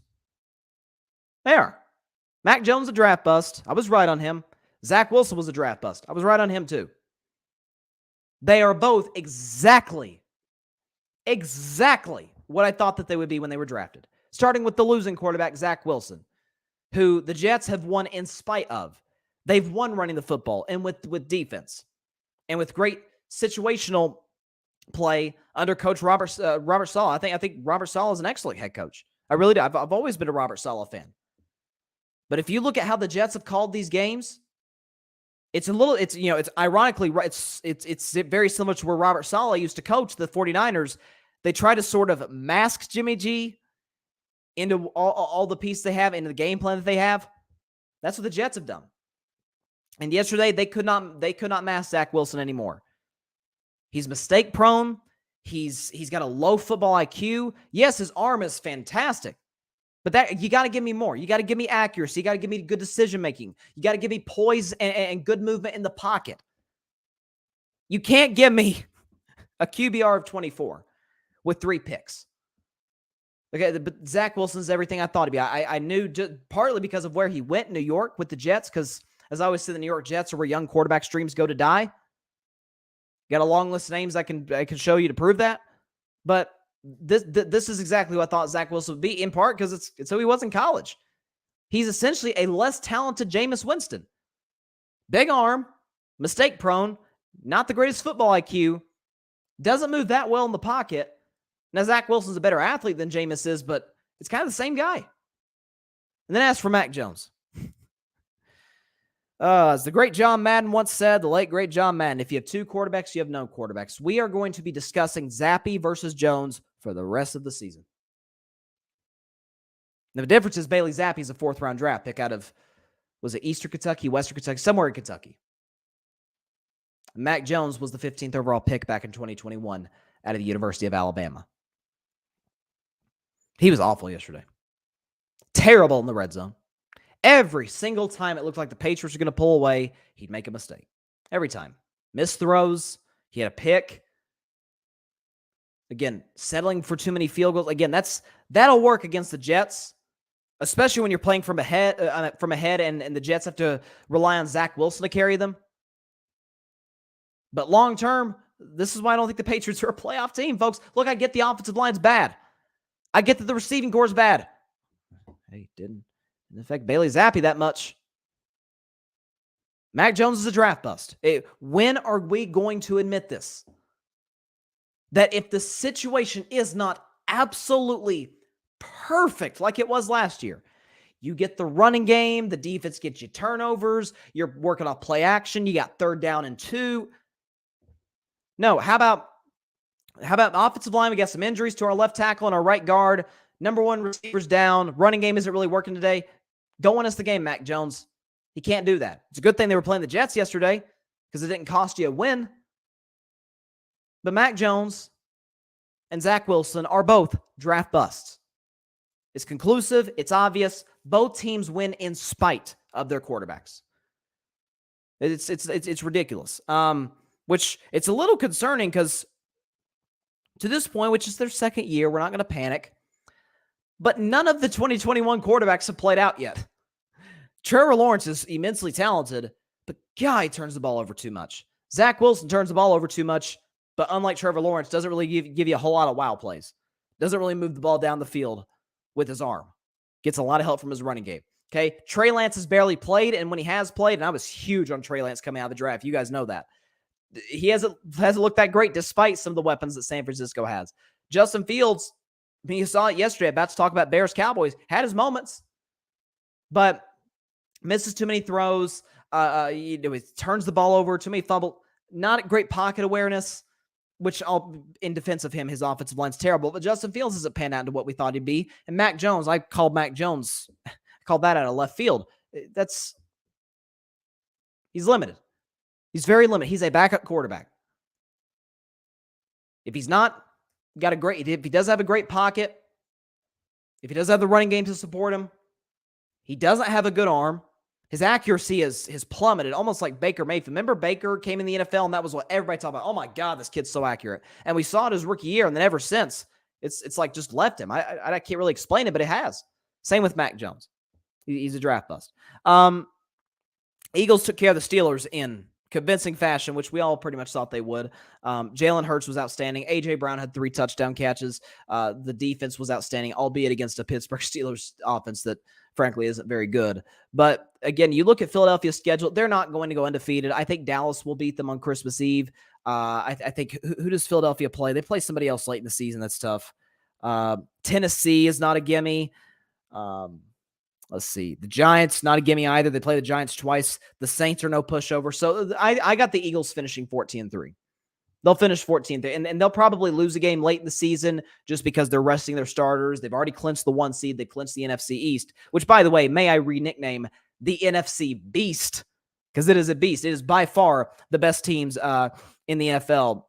[SPEAKER 1] They are. Mac Jones a draft bust. I was right on him. Zach Wilson was a draft bust. I was right on him too. They are both exactly what I thought that they would be when they were drafted. Starting with the losing quarterback, Zach Wilson, who the Jets have won in spite of. They've won running the football and with defense and with great situational play under Coach Robert Saleh. I think Robert Saleh is an excellent head coach. I really do. I've always been a Robert Saleh fan. But if you look at how the Jets have called these games, it's ironically, it's very similar to where Robert Saleh used to coach the 49ers. They try to sort of mask Jimmy G into all the pieces they have, into the game plan that they have. That's what the Jets have done. And yesterday, they could not mask Zach Wilson anymore. He's mistake prone. He's got a low football IQ. Yes, his arm is fantastic. But that you got to give me more. You got to give me accuracy. You got to give me good decision making. You got to give me poise and good movement in the pocket. You can't give me a QBR of 24 with 3 picks. Okay, but Zach Wilson's everything I thought he'd be. I knew just partly because of where he went in New York with the Jets, because as I always say, the New York Jets are where young quarterbacks' dreams go to die. Got a long list of names I can show you to prove that. But this is exactly what I thought Zach Wilson would be, in part because it's who he was in college. He's essentially a less talented Jameis Winston. Big arm, mistake prone, not the greatest football IQ, doesn't move that well in the pocket. Now, Zach Wilson's a better athlete than Jameis is, but it's kind of the same guy. And then as for Mac Jones. As the great John Madden once said, the late great John Madden, if you have 2 quarterbacks, you have no quarterbacks. We are going to be discussing Zappe versus Jones for the rest of the season. Now, the difference is Bailey Zappe is a 4th-round draft pick out of, was it Eastern Kentucky, Western Kentucky, somewhere in Kentucky. Mac Jones was the 15th overall pick back in 2021 out of the University of Alabama. He was awful yesterday. Terrible in the red zone. Every single time it looked like the Patriots were going to pull away, he'd make a mistake. Every time. Missed throws. He had a pick. Again, settling for too many field goals. Again, that'll work against the Jets, especially when you're playing from ahead and the Jets have to rely on Zach Wilson to carry them. But long term, this is why I don't think the Patriots are a playoff team, folks. Look, I get the offensive line's bad. I get that the receiving core is bad. Hey, didn't affect Bailey Zappe that much. Mac Jones is a draft bust. When are we going to admit this? That if the situation is not absolutely perfect like it was last year. You get the running game, the defense gets you turnovers, you're working off play action, you got 3rd down and 2. No, how about offensive line? We got some injuries to our left tackle and our right guard. Number 1 receivers down. Running game isn't really working today. Don't win us the game, Mac Jones. He can't do that. It's a good thing they were playing the Jets yesterday because it didn't cost you a win. But Mac Jones and Zach Wilson are both draft busts. It's conclusive. It's obvious. Both teams win in spite of their quarterbacks. It's ridiculous. Which it's a little concerning because to this point, which is their 2nd year, we're not going to panic. But none of the 2021 quarterbacks have played out yet. Trevor Lawrence is immensely talented, but God, he turns the ball over too much. Zach Wilson turns the ball over too much, but unlike Trevor Lawrence, doesn't really give you a whole lot of wow plays. Doesn't really move the ball down the field with his arm. Gets a lot of help from his running game. Okay, Trey Lance has barely played, and when he has played, and I was huge on Trey Lance coming out of the draft, you guys know that. He hasn't looked that great despite some of the weapons that San Francisco has. Justin Fields, I mean, you saw it yesterday, about to talk about Bears-Cowboys, had his moments, but misses too many throws. He turns the ball over, too many fumble. Not great pocket awareness, which in defense of him, his offensive line's terrible. But Justin Fields hasn't panned out into what we thought he'd be. And Mac Jones, I called that out of left field. He's limited. He's very limited. He's a backup quarterback. If he's not, if he does have a great pocket, if he does have the running game to support him, he doesn't have a good arm. His accuracy has plummeted, almost like Baker Mayfield. Remember Baker came in the NFL, and that was what everybody talked about. Oh, my God, this kid's so accurate. And we saw it his rookie year, and then ever since, it's like just left him. I can't really explain it, but it has. Same with Mac Jones. He's a draft bust. Eagles took care of the Steelers in convincing fashion, which we all pretty much thought they would. Jalen Hurts was outstanding. A.J. Brown had 3 touchdown catches. The defense was outstanding, albeit against a Pittsburgh Steelers offense that, frankly, isn't very good. But, again, you look at Philadelphia's schedule, they're not going to go undefeated. I think Dallas will beat them on Christmas Eve. I think, who does Philadelphia play? They play somebody else late in the season. That's tough. Tennessee is not a gimme. Let's see. The Giants, not a gimme either. They play the Giants twice. The Saints are no pushover. So I got the Eagles finishing 14-3. They'll finish 14th, and they'll probably lose a game late in the season just because they're resting their starters. They've already clinched the 1 seed. They clinched the NFC East, which, by the way, may I re-nickname the NFC Beast, because it is a beast. It is by far the best teams in the NFL,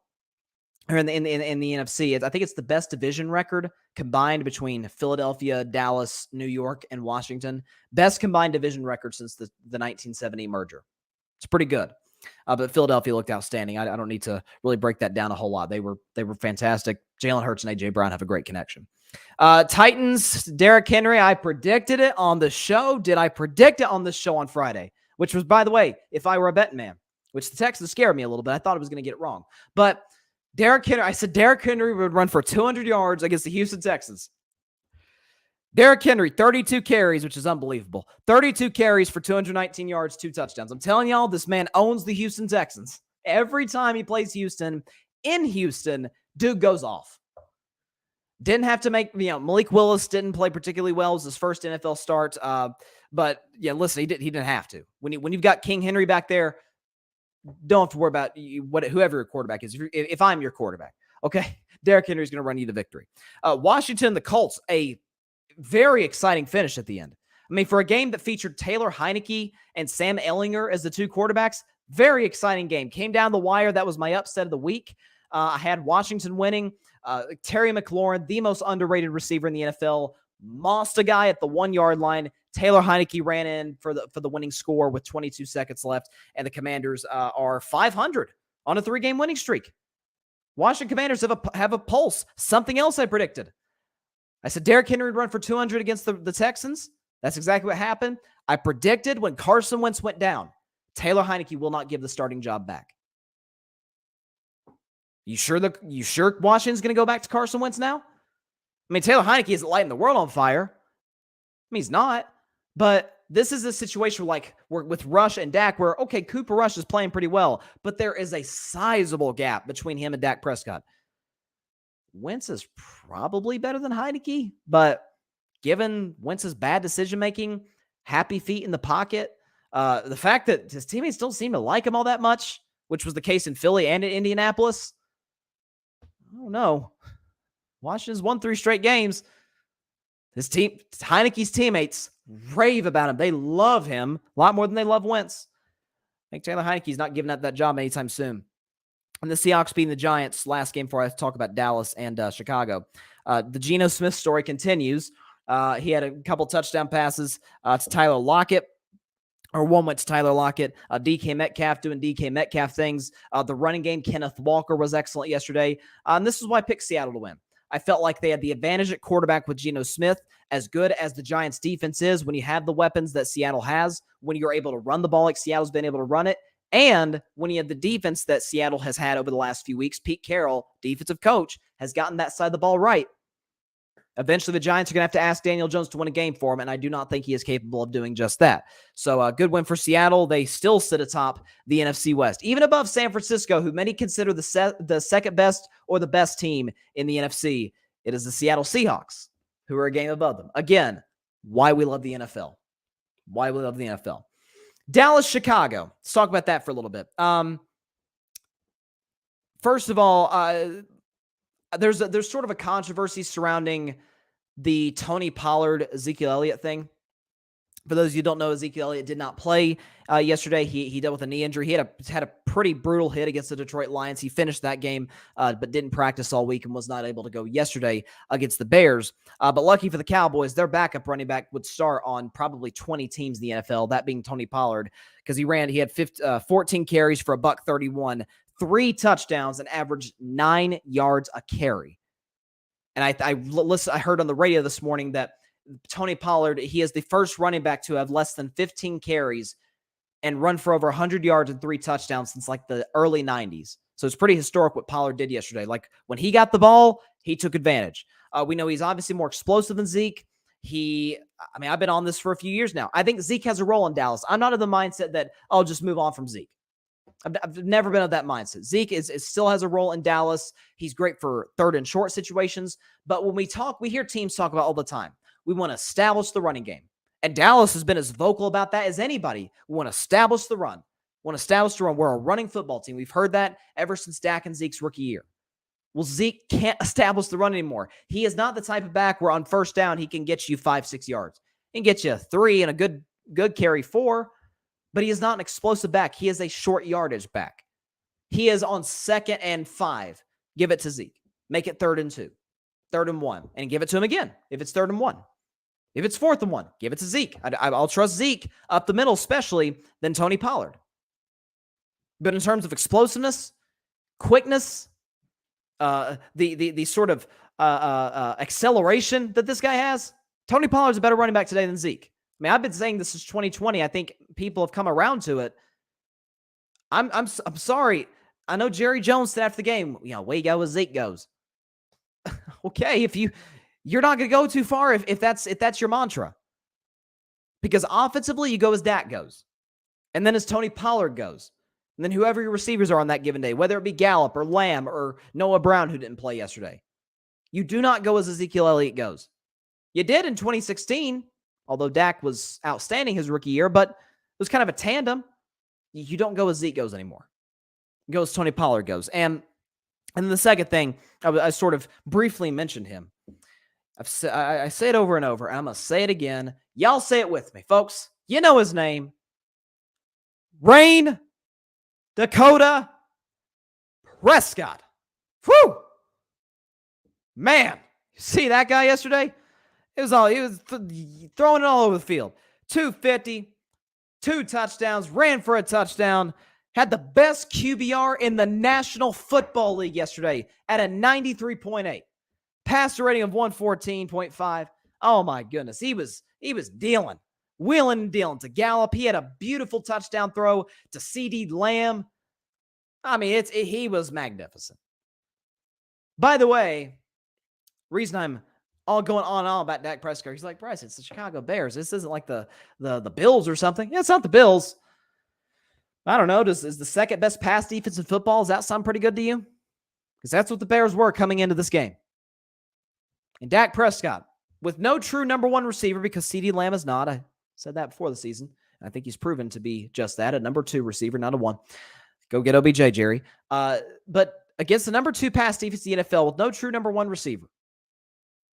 [SPEAKER 1] or in the NFC. I think it's the best division record combined between Philadelphia, Dallas, New York, and Washington. Best combined division record since the 1970 merger. It's pretty good. But Philadelphia looked outstanding. I don't need to really break that down a whole lot. They were fantastic. Jalen Hurts and A.J. Brown have a great connection. Titans, Derrick Henry. I predicted it on the show. Did I predict it on the show on Friday? Which was, by the way, if I were a betting man, which the Texans scared me a little bit. I thought I was going to get it wrong. But Derrick Henry, I said Derrick Henry would run for 200 yards against the Houston Texans. Derrick Henry, 32 carries, which is unbelievable. 32 carries for 219 yards, 2 touchdowns. I'm telling y'all, this man owns the Houston Texans. Every time he plays Houston, in Houston, dude goes off. Didn't have to make, Malik Willis didn't play particularly well. It was his first NFL start. But yeah, listen, he didn't have to. When you've got King Henry back there, don't have to worry about whoever your quarterback is. If I'm your quarterback, okay, Derrick Henry's going to run you to victory. Washington, the Colts, a very exciting finish at the end. I mean, for a game that featured Taylor Heineke and Sam Ehlinger as the 2 quarterbacks, very exciting game. Came down the wire. That was my upset of the week. I had Washington winning. Terry McLaurin, the most underrated receiver in the NFL, mossed a guy at the 1-yard line. Taylor Heineke ran in for the winning score with 22 seconds left, and the Commanders are 500 on a 3-game winning streak. Washington Commanders have a pulse. Something else I predicted. I said Derrick Henry would run for 200 against the Texans. That's exactly what happened. I predicted when Carson Wentz went down, Taylor Heineke will not give the starting job back. You sure Washington's going to go back to Carson Wentz now? I mean, Taylor Heineke isn't lighting the world on fire. I mean, he's not. But this is a situation with Rush and Dak where, okay, Cooper Rush is playing pretty well, but there is a sizable gap between him and Dak Prescott. Wentz is probably better than Heinicke, but given Wentz's bad decision-making, happy feet in the pocket, the fact that his teammates don't seem to like him all that much, which was the case in Philly and in Indianapolis, I don't know. Washington's won 3 straight games. Heinicke's teammates rave about him. They love him a lot more than they love Wentz. I think Taylor Heinicke's not giving up that job anytime soon. And the Seahawks beating the Giants last game before I talk about Dallas and Chicago. The Geno Smith story continues. He had a couple touchdown passes to Tyler Lockett, or one went to Tyler Lockett. DK Metcalf doing DK Metcalf things. The running game, Kenneth Walker was excellent yesterday. And this is why I picked Seattle to win. I felt like they had the advantage at quarterback with Geno Smith. As good as the Giants' defense is, when you have the weapons that Seattle has, when you're able to run the ball like Seattle's been able to run it, and when you have the defense that Seattle has had over the last few weeks, Pete Carroll, defensive coach, has gotten that side of the ball right. Eventually, the Giants are going to have to ask Daniel Jones to win a game for him, and I do not think he is capable of doing just that. So a good win for Seattle. They still sit atop the NFC West, even above San Francisco, who many consider the second best or the best team in the NFC. It is the Seattle Seahawks, who are a game above them. Again, why we love the NFL. Why we love the NFL. Dallas, Chicago. Let's talk about that for a little bit. First of all, there's sort of a controversy surrounding the Tony Pollard, Ezekiel Elliott thing. For those of you who don't know, Ezekiel Elliott did not play yesterday. He dealt with a knee injury. He had a pretty brutal hit against the Detroit Lions. He finished that game, but didn't practice all week and was not able to go yesterday against the Bears. But lucky for the Cowboys, their backup running back would start on probably 20 teams in the NFL, that being Tony Pollard, because he had 14 carries for $131, 3 touchdowns, and averaged 9 yards a carry. And I heard on the radio this morning that Tony Pollard, he is the first running back to have less than 15 carries and run for over 100 yards and 3 touchdowns since like the early 90s. So it's pretty historic what Pollard did yesterday. Like when he got the ball, he took advantage. We know he's obviously more explosive than Zeke. I've been on this for a few years now. I think Zeke has a role in Dallas. I'm not of the mindset that I'll just move on from Zeke. I've never been of that mindset. Zeke still has a role in Dallas. He's great for third and short situations. But when we hear teams talk about all the time, we want to establish the running game. And Dallas has been as vocal about that as anybody. We want to establish the run. We want to establish the run. We're a running football team. We've heard that ever since Dak and Zeke's rookie year. Well, Zeke can't establish the run anymore. He is not the type of back where on first down he can get you 5-6 yards. He can get you 3 and a good carry 4, but he is not an explosive back. He is a short yardage back. He is on 2nd and 5. Give it to Zeke. Make it 3rd and 2. 3rd and 1. And give it to him again if it's 3rd and 1. If it's 4th and 1, give it to Zeke. I'll trust Zeke up the middle, especially than Tony Pollard. But in terms of explosiveness, quickness, the sort of acceleration that this guy has, Tony Pollard's a better running back today than Zeke. I mean, I've been saying this is 2020. I think people have come around to it. I'm sorry. I know Jerry Jones said after the game, way go as Zeke goes. Okay, if you're not going to go too far if that's your mantra. Because offensively, you go as Dak goes. And then as Tony Pollard goes. And then whoever your receivers are on that given day, whether it be Gallup or Lamb or Noah Brown, who didn't play yesterday. You do not go as Ezekiel Elliott goes. You did in 2016, although Dak was outstanding his rookie year, but it was kind of a tandem. You don't go as Zeke goes anymore. You go as Tony Pollard goes. And the second thing, I sort of briefly mentioned him. I say it over and over, and I'm going to say it again. Y'all say it with me, folks. You know his name. Rain Dakota Prescott. Whew! Man, you see that guy yesterday? He was throwing it all over the field. 250, 2 touchdowns, ran for a touchdown, had the best QBR in the National Football League yesterday at a 93.8. Passer rating of 114.5. Oh my goodness. He was dealing, wheeling and dealing to Gallup. He had a beautiful touchdown throw to CeeDee Lamb. I mean, he was magnificent. By the way, reason I'm all going on and on about Dak Prescott, he's like, Bryce, it's the Chicago Bears. This isn't like the Bills or something. Yeah, it's not the Bills. I don't know. Is the second best pass defense in football, does that sound pretty good to you? Because that's what the Bears were coming into this game. And Dak Prescott, with no true number one receiver, because CeeDee Lamb is not. I said that before the season. I think he's proven to be just that, a number two receiver, not a one. Go get OBJ, Jerry. But against the number two pass defense in the NFL with no true number one receiver,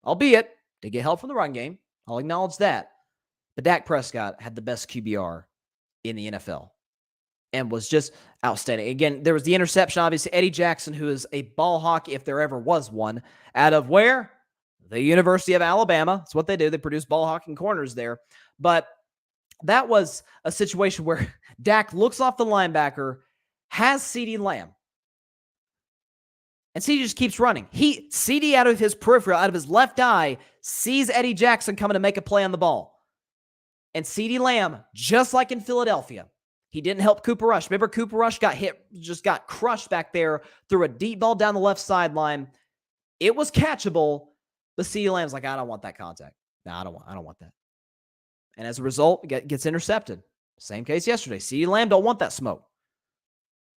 [SPEAKER 1] albeit they get help from the run game, I'll acknowledge that. But Dak Prescott had the best QBR in the NFL and was just outstanding. Again, there was the interception, obviously. Eddie Jackson, who is a ball hawk, if there ever was one, out of where? The University of Alabama. That's what they do. They produce ball hawking corners there. But that was a situation where Dak looks off the linebacker, has CeeDee Lamb, and CeeDee just keeps running. CeeDee out of his peripheral, out of his left eye, sees Eddie Jackson coming to make a play on the ball. And CeeDee Lamb, just like in Philadelphia, he didn't help Cooper Rush. Remember, Cooper Rush got hit, just got crushed back there, threw a deep ball down the left sideline. It was catchable, but CeeDee Lamb's like, I don't want that contact. No, I don't want that. And as a result, it gets intercepted. Same case yesterday. CeeDee Lamb don't want that smoke.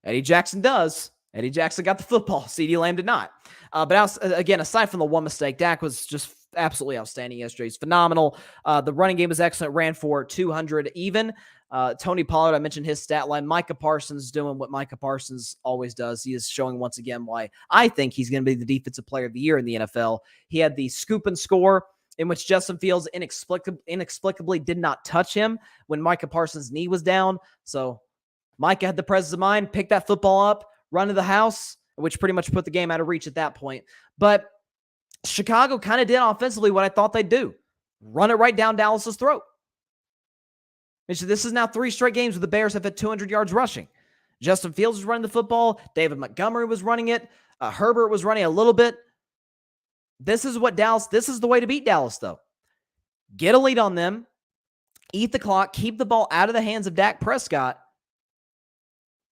[SPEAKER 1] Eddie Jackson does. Eddie Jackson got the football. CeeDee Lamb did not. But again, aside from the one mistake, Dak was just absolutely outstanding yesterday. He's phenomenal. The running game was excellent. Ran for 200 even. Tony Pollard, I mentioned his stat line. Micah Parsons doing what Micah Parsons always does. He is showing once again why I think he's going to be the defensive player of the year in the NFL. He had the scoop and score in which Justin Fields inexplicably did not touch him when Micah Parsons' knee was down. So Micah had the presence of mind, picked that football up, run to the house, which pretty much put the game out of reach at that point. But Chicago kind of did offensively what I thought they'd do. Run it right down Dallas's throat. This is now 3 straight games where the Bears have had 200 yards rushing. Justin Fields was running the football. David Montgomery was running it. Herbert was running a little bit. This is the way to beat Dallas, though. Get a lead on them, eat the clock, keep the ball out of the hands of Dak Prescott,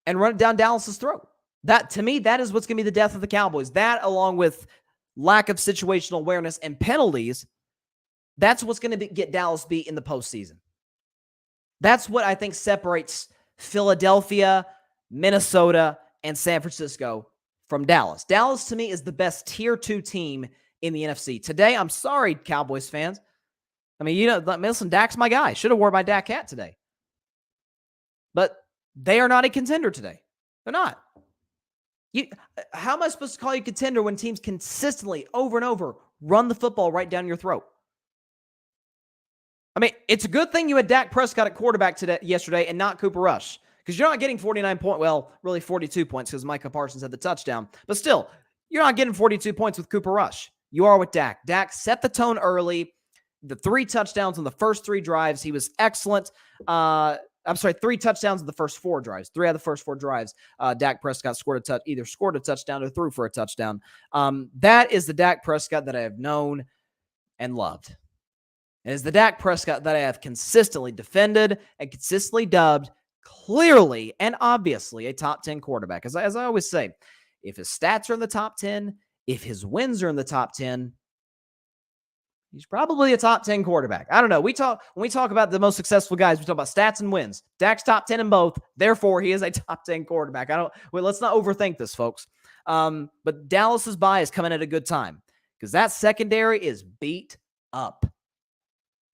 [SPEAKER 1] and run it down Dallas's throat. That, to me, that is what's going to be the death of the Cowboys. That, along with lack of situational awareness and penalties, that's what's going to get Dallas beat in the postseason. That's what I think separates Philadelphia, Minnesota, and San Francisco from Dallas. Dallas, to me, is the best tier 2 team in the NFC. Today, I'm sorry, Cowboys fans. I mean, listen, Dak's my guy. Should have wore my Dak hat today. But they are not a contender today. They're not. How am I supposed to call you a contender when teams consistently, over and over, run the football right down your throat? I mean, it's a good thing you had Dak Prescott at quarterback yesterday and not Cooper Rush, because you're not getting 49 points. Well, really 42 points because Micah Parsons had the touchdown. But still, you're not getting 42 points with Cooper Rush. You are with Dak. Dak set the tone early. The 3 touchdowns on the first 3 drives. He was excellent. 3 touchdowns in the first 4 drives. 3 out of the first 4 drives, Dak Prescott either scored a touchdown or threw for a touchdown. That is the Dak Prescott that I have known and loved. It is the Dak Prescott that I have consistently defended and consistently dubbed clearly and obviously a top 10 quarterback. As I always say, if his stats are in the top 10, if his wins are in the top 10, he's probably a top 10 quarterback. I don't know. When we talk about the most successful guys, we talk about stats and wins. Dak's top 10 in both. Therefore, he is a top 10 quarterback. Let's not overthink this, folks. But Dallas's bye is coming at a good time because that secondary is beat up.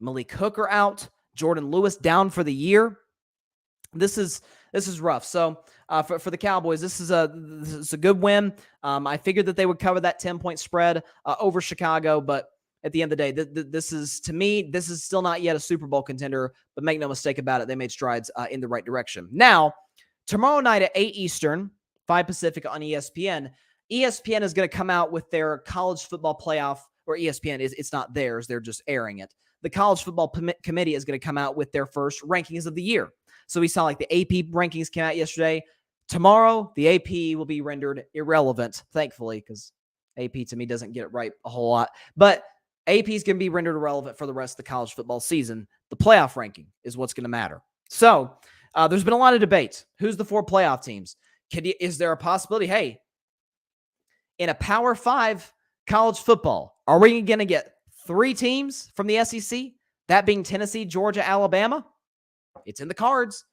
[SPEAKER 1] Malik Hooker out. Jordan Lewis down for the year. This is rough. So for the Cowboys, this is a good win. I figured that they would cover that 10-point spread over Chicago, but at the end of the day, this is still not yet a Super Bowl contender, but make no mistake about it, they made strides in the right direction. Now, tomorrow night at 8 Eastern, 5 Pacific on ESPN, ESPN is going to come out with their college football playoff, or ESPN, it's not theirs, they're just airing it. The College Football Committee is going to come out with their first rankings of the year. So we saw like the AP rankings came out yesterday. Tomorrow, the AP will be rendered irrelevant, thankfully, because AP to me doesn't get it right a whole lot. But AP is going to be rendered irrelevant for the rest of the college football season. The playoff ranking is what's going to matter. So there's been a lot of debate. Who's the 4 playoff teams? Is there a possibility, hey, in a Power 5 college football, are we going to get 3 teams from the SEC? That being Tennessee, Georgia, Alabama? It's in the cards.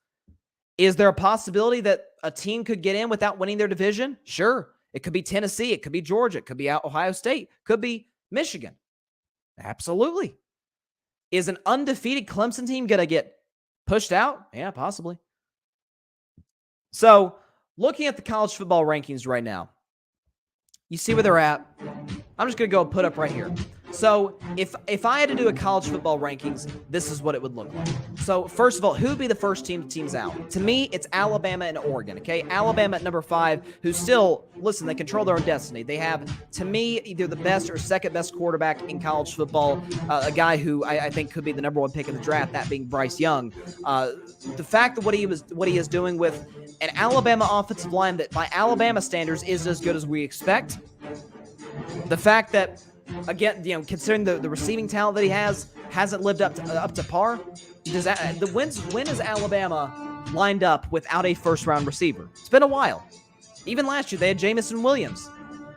[SPEAKER 1] Is there a possibility that a team could get in without winning their division? Sure. It could be Tennessee. It could be Georgia. It could be Ohio State. It could be Michigan. Absolutely. Is an undefeated Clemson team going to get pushed out? Yeah, possibly. So, looking at the college football rankings right now, you see where they're at. I'm just going to go put up right here. So, if I had to do a college football rankings, this is what it would look like. So, first of all, who would be the first teams out? To me, it's Alabama and Oregon, okay? Alabama at number 5, who still, listen, they control their own destiny. They have, to me, either the best or second best quarterback in college football, a guy who I think could be the number 1 pick in the draft, that being Bryce Young. The fact that what he is doing with an Alabama offensive line that, by Alabama standards, is as good as we expect. The fact that, again, considering the receiving talent that he hasn't lived up to par. When has Alabama lined up without a first-round receiver? It's been a while. Even last year, they had Jamison Williams.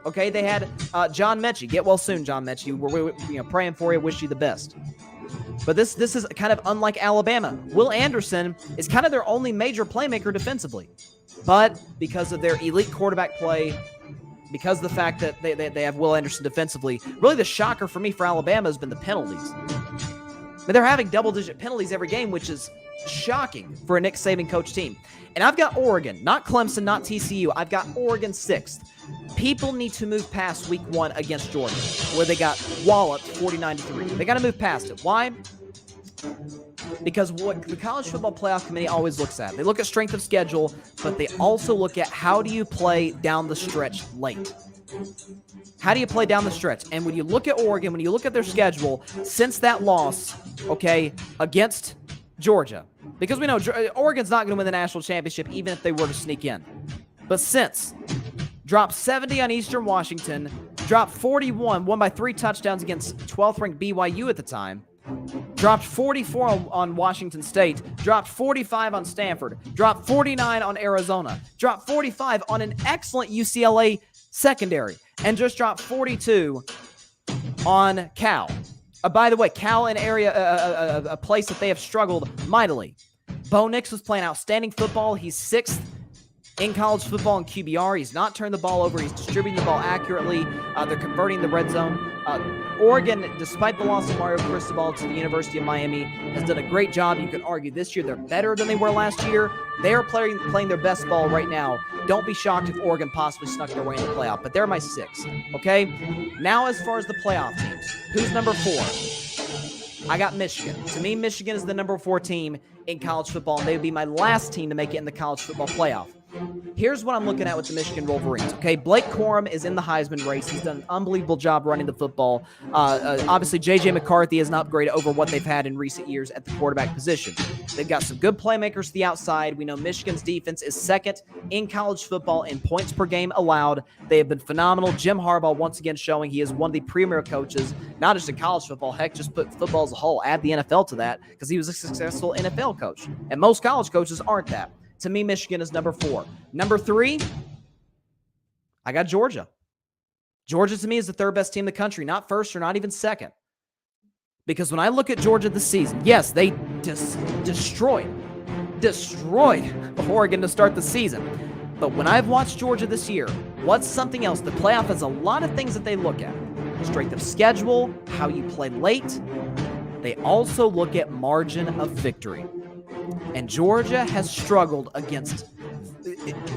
[SPEAKER 1] Okay, they had John Mechie. Get well soon, John Mechie. We're praying for you. Wish you the best. But this is kind of unlike Alabama. Will Anderson is kind of their only major playmaker defensively. But because of their elite quarterback play, because of the fact that they have Will Anderson defensively, really the shocker for me for Alabama has been the penalties. I mean, they're having double-digit penalties every game, which is shocking for a Nick Saban coach team. And I've got Oregon, not Clemson, not TCU. I've got Oregon 6th. People need to move past week 1 against Georgia, where they got walloped 49-3. They got to move past it. Why? Because what the College Football Playoff Committee always looks at, they look at strength of schedule, but they also look at how do you play down the stretch late. How do you play down the stretch? And when you look at Oregon, when you look at their schedule, since that loss, okay, against Georgia, because we know Oregon's not going to win the national championship even if they were to sneak in. But since dropped 70 on Eastern Washington, dropped 41, won by 3 touchdowns against 12th-ranked BYU at the time, dropped 44 on Washington State, dropped 45 on Stanford, dropped 49 on Arizona, dropped 45 on an excellent UCLA secondary, and just dropped 42 on Cal. By the way, Cal, an area, a place that they have struggled mightily. Bo Nix was playing outstanding football. He's 6th in college football in QBR. He's not turned the ball over. He's distributing the ball accurately. They're converting the red zone. Oregon, despite the loss of Mario Cristobal to the University of Miami, has done a great job. You could argue this year they're better than they were last year. They are playing their best ball right now. Don't be shocked if Oregon possibly snuck their way in the playoff, but they're my 6, okay? Now, as far as the playoff teams, who's number 4? I got Michigan. To me, Michigan is the number 4 team in college football, and they would be my last team to make it in the college football playoff. Here's what I'm looking at with the Michigan Wolverines. Okay, Blake Corum is in the Heisman race. He's done an unbelievable job running the football. Obviously, J.J. McCarthy is an upgrade over what they've had in recent years at the quarterback position. They've got some good playmakers to the outside. We know Michigan's defense is 2nd in college football in points per game allowed. They have been phenomenal. Jim Harbaugh, once again, showing he is one of the premier coaches, not just in college football. Heck, just put football as a whole. Add the NFL to that because he was a successful NFL coach. And most college coaches aren't that. To me, Michigan is number 4. Number 3, I got Georgia. Georgia, to me, is the 3rd best team in the country, not 1st or not even 2nd. Because when I look at Georgia this season, yes, they destroyed Oregon to start the season. But when I've watched Georgia this year, what's something else? The playoff has a lot of things that they look at. Strength of schedule, how you play late. They also look at margin of victory. And Georgia has struggled against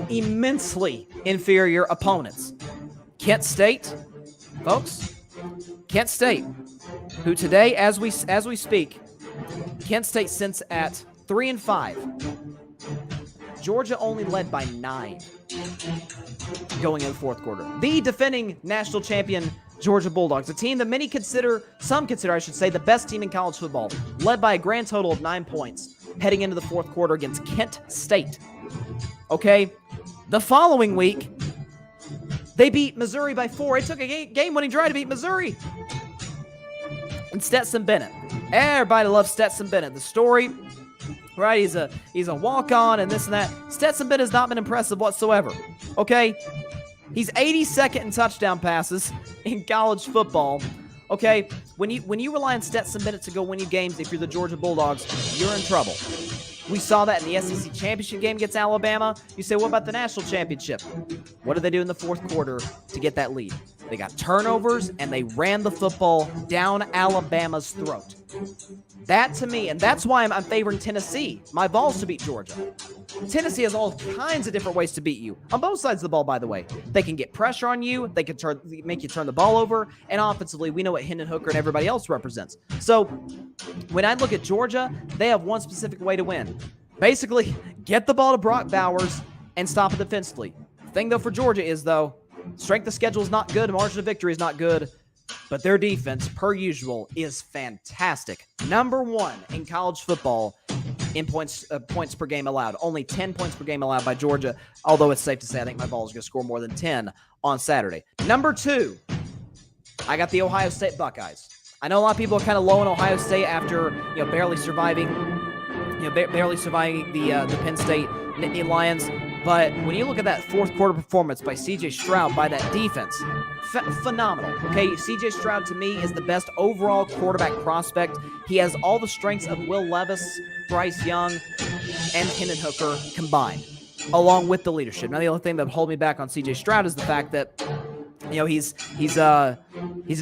[SPEAKER 1] immensely inferior opponents. Kent State, folks, Kent State, who today, as we speak, Kent State sits at 3-5. Georgia only led by 9 going in the 4th quarter. The defending national champion Georgia Bulldogs, a team that some consider, the best team in college football, led by a grand total of 9 points heading into the 4th quarter against Kent State. Okay, the following week, they beat Missouri by 4. It took a game-winning drive to beat Missouri. And Stetson Bennett. Everybody loves Stetson Bennett. The story, right, he's a walk-on and this and that. Stetson Bennett has not been impressive whatsoever. Okay, he's 82nd in touchdown passes in college football. Okay, when you rely on Stetson Bennett to go win you games, if you're the Georgia Bulldogs, you're in trouble. We saw that in the SEC championship game against Alabama. You say, what about the national championship? What do they do in the 4th quarter to get that lead? They got turnovers, and they ran the football down Alabama's throat. That to me, and that's why I'm favoring Tennessee, my Vols, to beat Georgia. Tennessee has all kinds of different ways to beat you on both sides of the ball, by the way. They can get pressure on you. They can make you turn the ball over. And offensively, we know what Hendon Hooker and everybody else represents. So when I look at Georgia, they have one specific way to win. Basically, get the ball to Brock Bowers and stop it defensively. The thing, though, for Georgia is, though, strength of schedule is not good. Margin of victory is not good. But their defense, per usual, is fantastic. Number one in college football in points per game allowed. Only 10 points per game allowed by Georgia, although it's safe to say I think my Vols are going to score more than 10 on Saturday. Number two, I got the Ohio State Buckeyes. I know a lot of people are kind of low on Ohio State after barely surviving the Penn State Nittany Lions. But when you look at that fourth quarter performance by C.J. Stroud, by that defense, phenomenal. Okay, C.J. Stroud to me is the best overall quarterback prospect. He has all the strengths of Will Levis, Bryce Young, and Hendon Hooker combined, along with the leadership. Now, the only thing that would hold me back on C.J. Stroud is the fact that he's an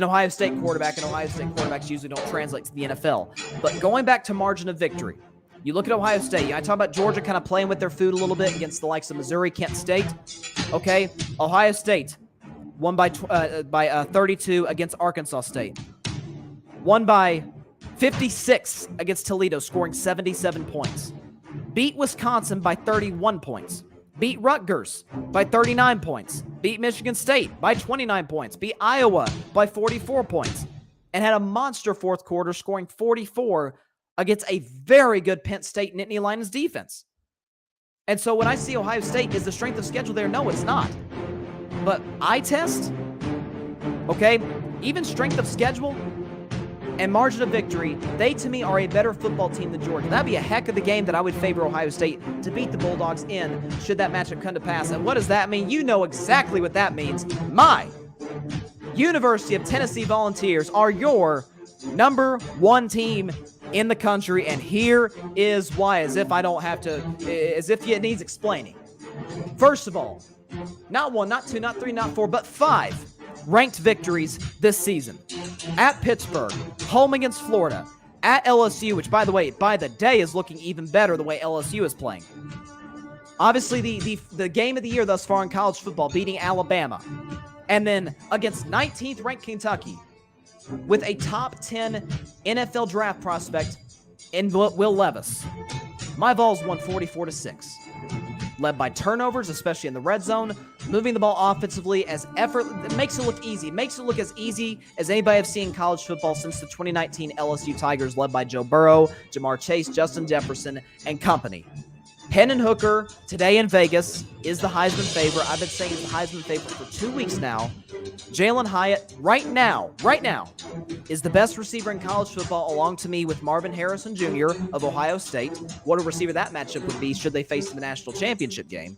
[SPEAKER 1] Ohio State quarterback, and Ohio State quarterbacks usually don't translate to the NFL. But going back to margin of victory, you look at Ohio State. I talk about Georgia kind of playing with their food a little bit against the likes of Missouri, Kent State. Okay, Ohio State won by 32 against Arkansas State. Won by 56 against Toledo, scoring 77 points. Beat Wisconsin by 31 points. Beat Rutgers by 39 points. Beat Michigan State by 29 points. Beat Iowa by 44 points. And had a monster fourth quarter, scoring 44 against a very good Penn State Nittany Lions defense. And so when I see Ohio State, is the strength of schedule there? No, it's not. But eye test, okay, even strength of schedule and margin of victory, they to me are a better football team than Georgia. That'd be a heck of the game that I would favor Ohio State to beat the Bulldogs in, should that matchup come to pass. And what does that mean? You know exactly what that means. My University of Tennessee Volunteers are your number one team in the country, and here is why, as if it needs explaining. First of all, not one, not two, not three, not four, but 5 ranked victories this season. At Pittsburgh, home against Florida, at LSU, which, by the way, by the day is looking even better the way LSU is playing. Obviously, the game of the year thus far in college football, beating Alabama. And then against 19th ranked Kentucky, with a top 10 NFL draft prospect in Will Levis. My Vols won 44-6. Led by turnovers, especially in the red zone, moving the ball offensively as effort. It makes it look easy. It makes it look as easy as anybody I've seen in college football since the 2019 LSU Tigers, led by Joe Burrow, Jamar Chase, Justin Jefferson, and company. Hendon Hooker, today in Vegas, is the Heisman favorite. I've been saying he's the Heisman favorite for 2 weeks now. Jalen Hyatt, right now, is the best receiver in college football, along to me with Marvin Harrison Jr. of Ohio State. What a receiver that matchup would be should they face in the national championship game.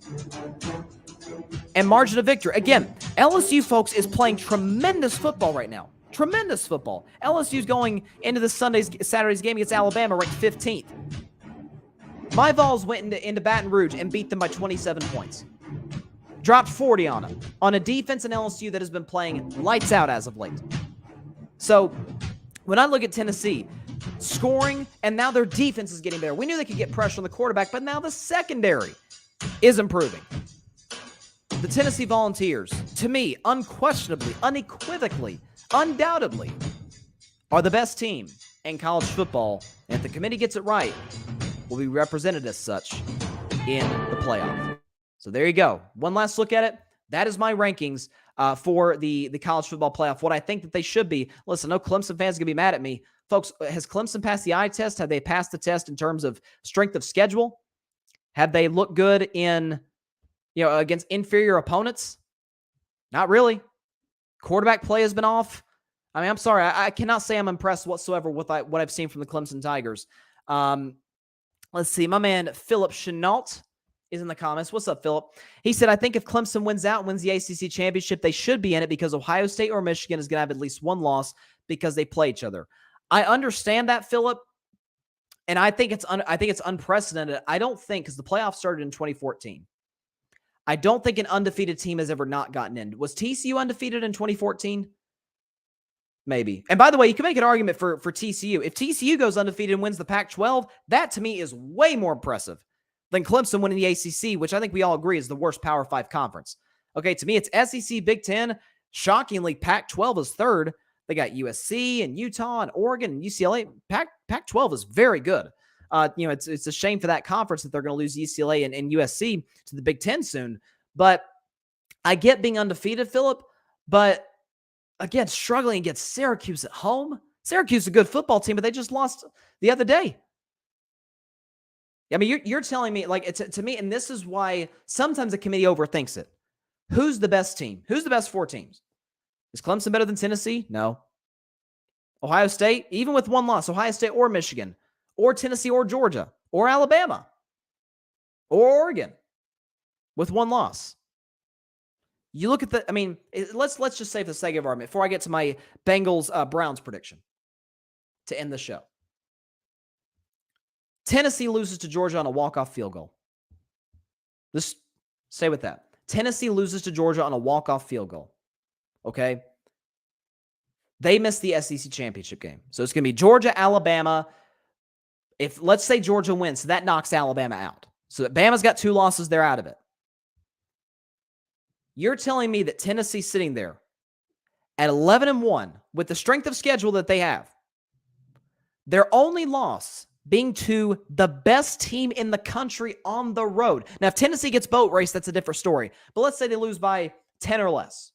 [SPEAKER 1] And margin of victory. Again, LSU, folks, is playing tremendous football right now. Tremendous football. LSU's going into this Saturday's game against Alabama ranked 15th. My Vols went into Baton Rouge and beat them by 27 points. Dropped 40 on them, on a defense in LSU that has been playing lights out as of late. So when I look at Tennessee, scoring, and now their defense is getting better. We knew they could get pressure on the quarterback, but now the secondary is improving. The Tennessee Volunteers, to me, unquestionably, unequivocally, undoubtedly, are the best team in college football. And if the committee gets it right, will be represented as such in the playoff. So there you go. One last look at it. That is my rankings for the college football playoff. What I think that they should be. Listen, no Clemson fans are going to be mad at me. Folks, has Clemson passed the eye test? Have they passed the test in terms of strength of schedule? Have they looked good in, against inferior opponents? Not really. Quarterback play has been off. I mean, I'm sorry. I cannot say I'm impressed whatsoever with what I've seen from the Clemson Tigers. Let's see. My man, Philip Chenault, is in the comments. What's up, Philip? He said, I think if Clemson wins the ACC championship, they should be in it because Ohio State or Michigan is going to have at least one loss because they play each other. I understand that, Philip, and I think it's unprecedented. I don't think, because the playoffs started in 2014. I don't think an undefeated team has ever not gotten in. Was TCU undefeated in 2014? Maybe. And by the way, you can make an argument for TCU. If TCU goes undefeated and wins the Pac-12, that to me is way more impressive than Clemson winning the ACC, which I think we all agree is the worst Power 5 conference. Okay, to me, it's SEC, Big Ten. Shockingly, Pac-12 is third. They got USC and Utah and Oregon and UCLA. Pac-12 is very good. It's a shame for that conference that they're going to lose UCLA and USC to the Big Ten soon. But I get being undefeated, Philip, but again, struggling against Syracuse at home. Syracuse is a good football team, but they just lost the other day. I mean, you're telling me, like, to me, and this is why sometimes the committee overthinks it. Who's the best team? Who's the best 4 teams? Is Clemson better than Tennessee? No. Ohio State, even with one loss, Ohio State or Michigan, or Tennessee or Georgia, or Alabama, or Oregon with one loss. You look at let's just say for the sake of argument, before I get to my Bengals-Browns prediction to end the show. Tennessee loses to Georgia on a walk-off field goal. Just stay with that. Tennessee loses to Georgia on a walk-off field goal. Okay? They missed the SEC championship game. So it's going to be Georgia, Alabama. If, let's say Georgia wins, so that knocks Alabama out. So that Bama's got 2 losses, they're out of it. You're telling me that Tennessee's sitting there at 11-1 with the strength of schedule that they have, their only loss being to the best team in the country on the road. Now, if Tennessee gets boat race, that's a different story. But let's say they lose by 10 or less.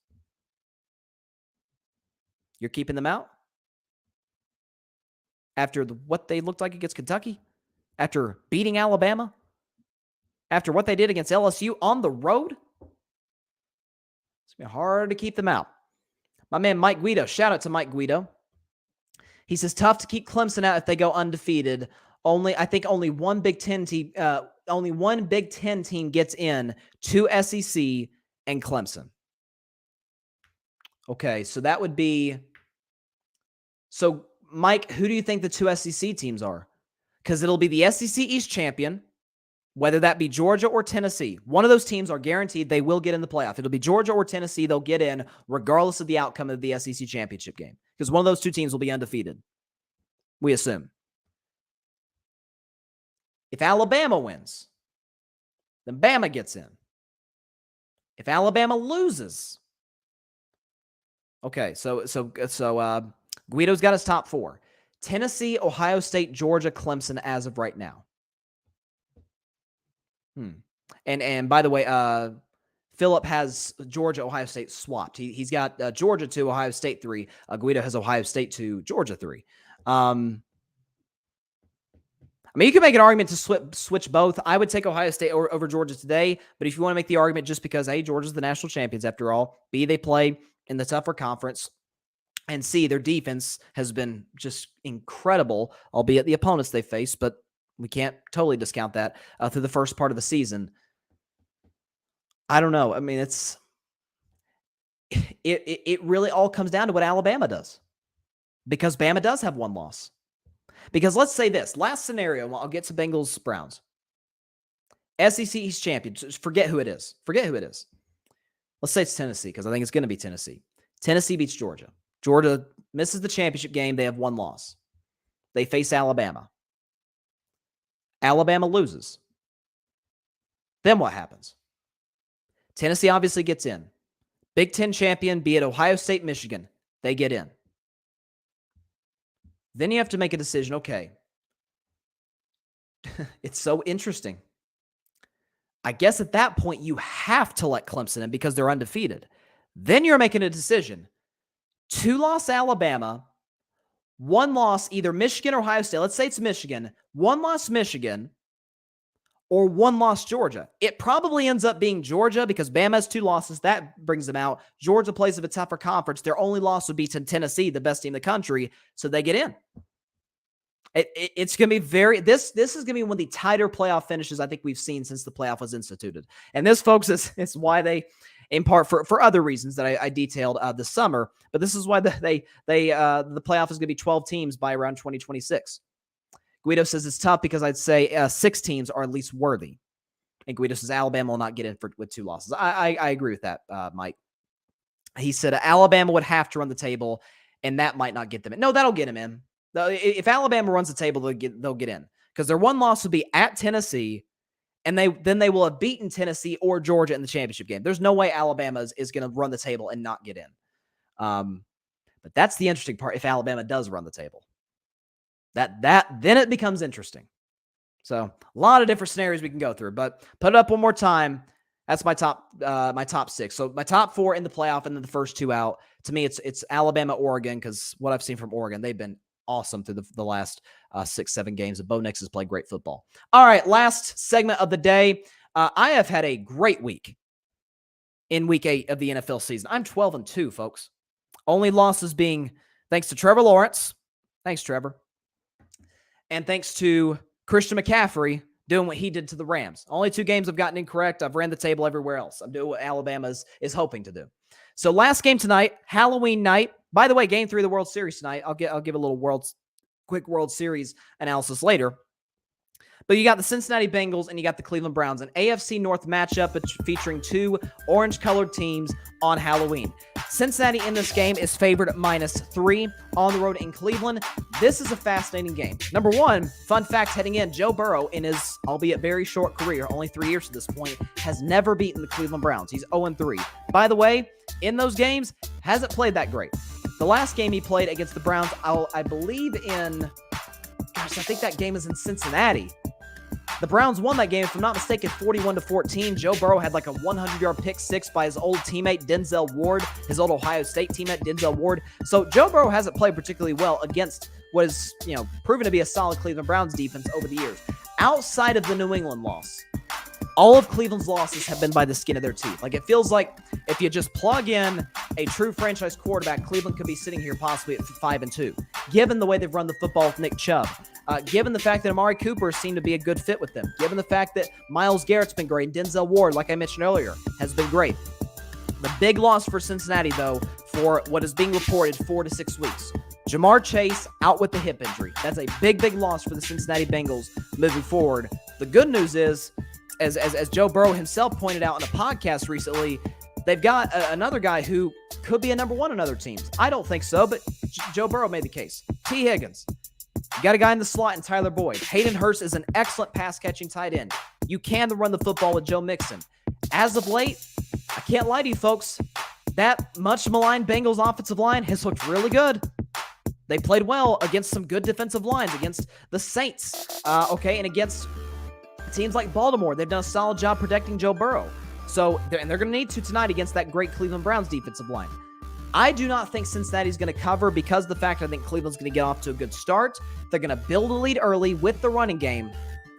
[SPEAKER 1] You're keeping them out? After what they looked like against Kentucky? After beating Alabama? After what they did against LSU on the road? It's going to be hard to keep them out. My man Mike Guido, shout out to Mike Guido. He says, tough to keep Clemson out if they go undefeated. I think only one Big Ten team gets in, 2 SEC and Clemson. Okay, so that would be. So, Mike, who do you think the 2 SEC teams are? Because it'll be the SEC East champion, whether that be Georgia or Tennessee. One of those teams are guaranteed they will get in the playoff. It'll be Georgia or Tennessee. They'll get in regardless of the outcome of the SEC championship game. Because one of those 2 teams will be undefeated. We assume. If Alabama wins, then Bama gets in. If Alabama loses, okay, so Guido's got his top 4. Tennessee, Ohio State, Georgia, Clemson as of right now. And by the way, Philip has Georgia, Ohio State swapped. He's got Georgia 2, Ohio State 3. Guido has Ohio State 2, Georgia 3. I mean, you can make an argument to switch both. I would take Ohio State over Georgia today, but if you want to make the argument just because, A, Georgia's the national champions after all, B, they play in the tougher conference, and C, their defense has been just incredible, albeit the opponents they face, but we can't totally discount that through the first part of the season. I don't know. I mean, it really all comes down to what Alabama does, because Bama does have 1 loss. Because let's say this, last scenario, I'll get to Bengals Browns. SEC East champion, forget who it is. Let's say it's Tennessee, because I think it's going to be Tennessee. Tennessee beats Georgia. Georgia misses the championship game. They have 1 loss. They face Alabama. Alabama loses. Then what happens? Tennessee obviously gets in. Big Ten champion, be it Ohio State, Michigan, they get in. Then you have to make a decision. Okay. It's so interesting. I guess at that point, you have to let Clemson in because they're undefeated. Then you're making a decision. 2-loss Alabama, 1 loss either Michigan or Ohio State. Let's say it's Michigan. 1 loss Michigan or 1 loss Georgia. It probably ends up being Georgia because Bama has 2 losses. That brings them out. Georgia plays a tougher conference. Their only loss would be to Tennessee, the best team in the country, so they get in. It's going to be this is going to be one of the tighter playoff finishes I think we've seen since the playoff was instituted. And this, folks, is why they, in part for other reasons that I detailed this summer, but this is why the playoff is going to be 12 teams by around 2026. Guido says it's tough because I'd say 6 teams are at least worthy. And Guido says Alabama will not get in with 2 losses. I agree with that, Mike. He said Alabama would have to run the table, and that might not get them in. No, that'll get them in. If Alabama runs the table, they'll get in, because their one loss will be at Tennessee, and they will have beaten Tennessee or Georgia in the championship game. There's no way Alabama is going to run the table and not get in. But that's the interesting part. If Alabama does run the table, then it becomes interesting. So a lot of different scenarios we can go through. But put it up one more time. That's my top 6. So my top 4 in the playoff, and then the first 2 out. To me, it's Alabama, Oregon, because what I've seen from Oregon, they've been awesome through the last 6-7 games. Bo Nix has played great football. All right, last segment of the day. I have had a great week in week 8 of the NFL season. I'm 12-2, folks. Only losses being thanks to Trevor Lawrence. Thanks, Trevor. And thanks to Christian McCaffrey doing what he did to the Rams. Only 2 games I've gotten incorrect. I've ran the table everywhere else. I'm doing what Alabama is hoping to do. So last game tonight, Halloween night. By the way, game 3 of the World Series tonight. I'll give a little quick World Series analysis later. But you got the Cincinnati Bengals and you got the Cleveland Browns, an AFC North matchup featuring 2 orange-colored teams on Halloween. Cincinnati in this game is favored at -3 on the road in Cleveland. This is a fascinating game. Number 1, fun fact heading in, Joe Burrow in his, albeit very short career, only 3 years to this point, has never beaten the Cleveland Browns. He's 0-3. By the way, in those games, hasn't played that great. The last game he played against the Browns, I believe I think that game is in Cincinnati. The Browns won that game, if I'm not mistaken, 41-14. Joe Burrow had like a 100-yard pick 6 by his old teammate, Denzel Ward, his old Ohio State teammate, Denzel Ward. So Joe Burrow hasn't played particularly well against what is, proven to be a solid Cleveland Browns defense over the years. Outside of the New England loss, all of Cleveland's losses have been by the skin of their teeth. Like, it feels like if you just plug in a true franchise quarterback, Cleveland could be sitting here possibly at 5-2, given the way they've run the football with Nick Chubb. Given the fact that Amari Cooper seemed to be a good fit with them. Given the fact that Myles Garrett's been great. Denzel Ward, like I mentioned earlier, has been great. The big loss for Cincinnati, though, for what is being reported 4 to 6 weeks. Jamar Chase out with the hip injury. That's a big, big loss for the Cincinnati Bengals moving forward. The good news is, as Joe Burrow himself pointed out in a podcast recently, they've got another guy who could be a number 1 on other teams. I don't think so, but Joe Burrow made the case. T. Higgins. You got a guy in the slot in Tyler Boyd. Hayden Hurst is an excellent pass-catching tight end. You can run the football with Joe Mixon. As of late, I can't lie to you folks, that much-maligned Bengals offensive line has looked really good. They played well against some good defensive lines, against the Saints, and against teams like Baltimore. They've done a solid job protecting Joe Burrow. So, they're going to need to tonight against that great Cleveland Browns defensive line. I do not think Cincinnati's going to cover because of the fact I think Cleveland's going to get off to a good start. They're going to build a lead early with the running game.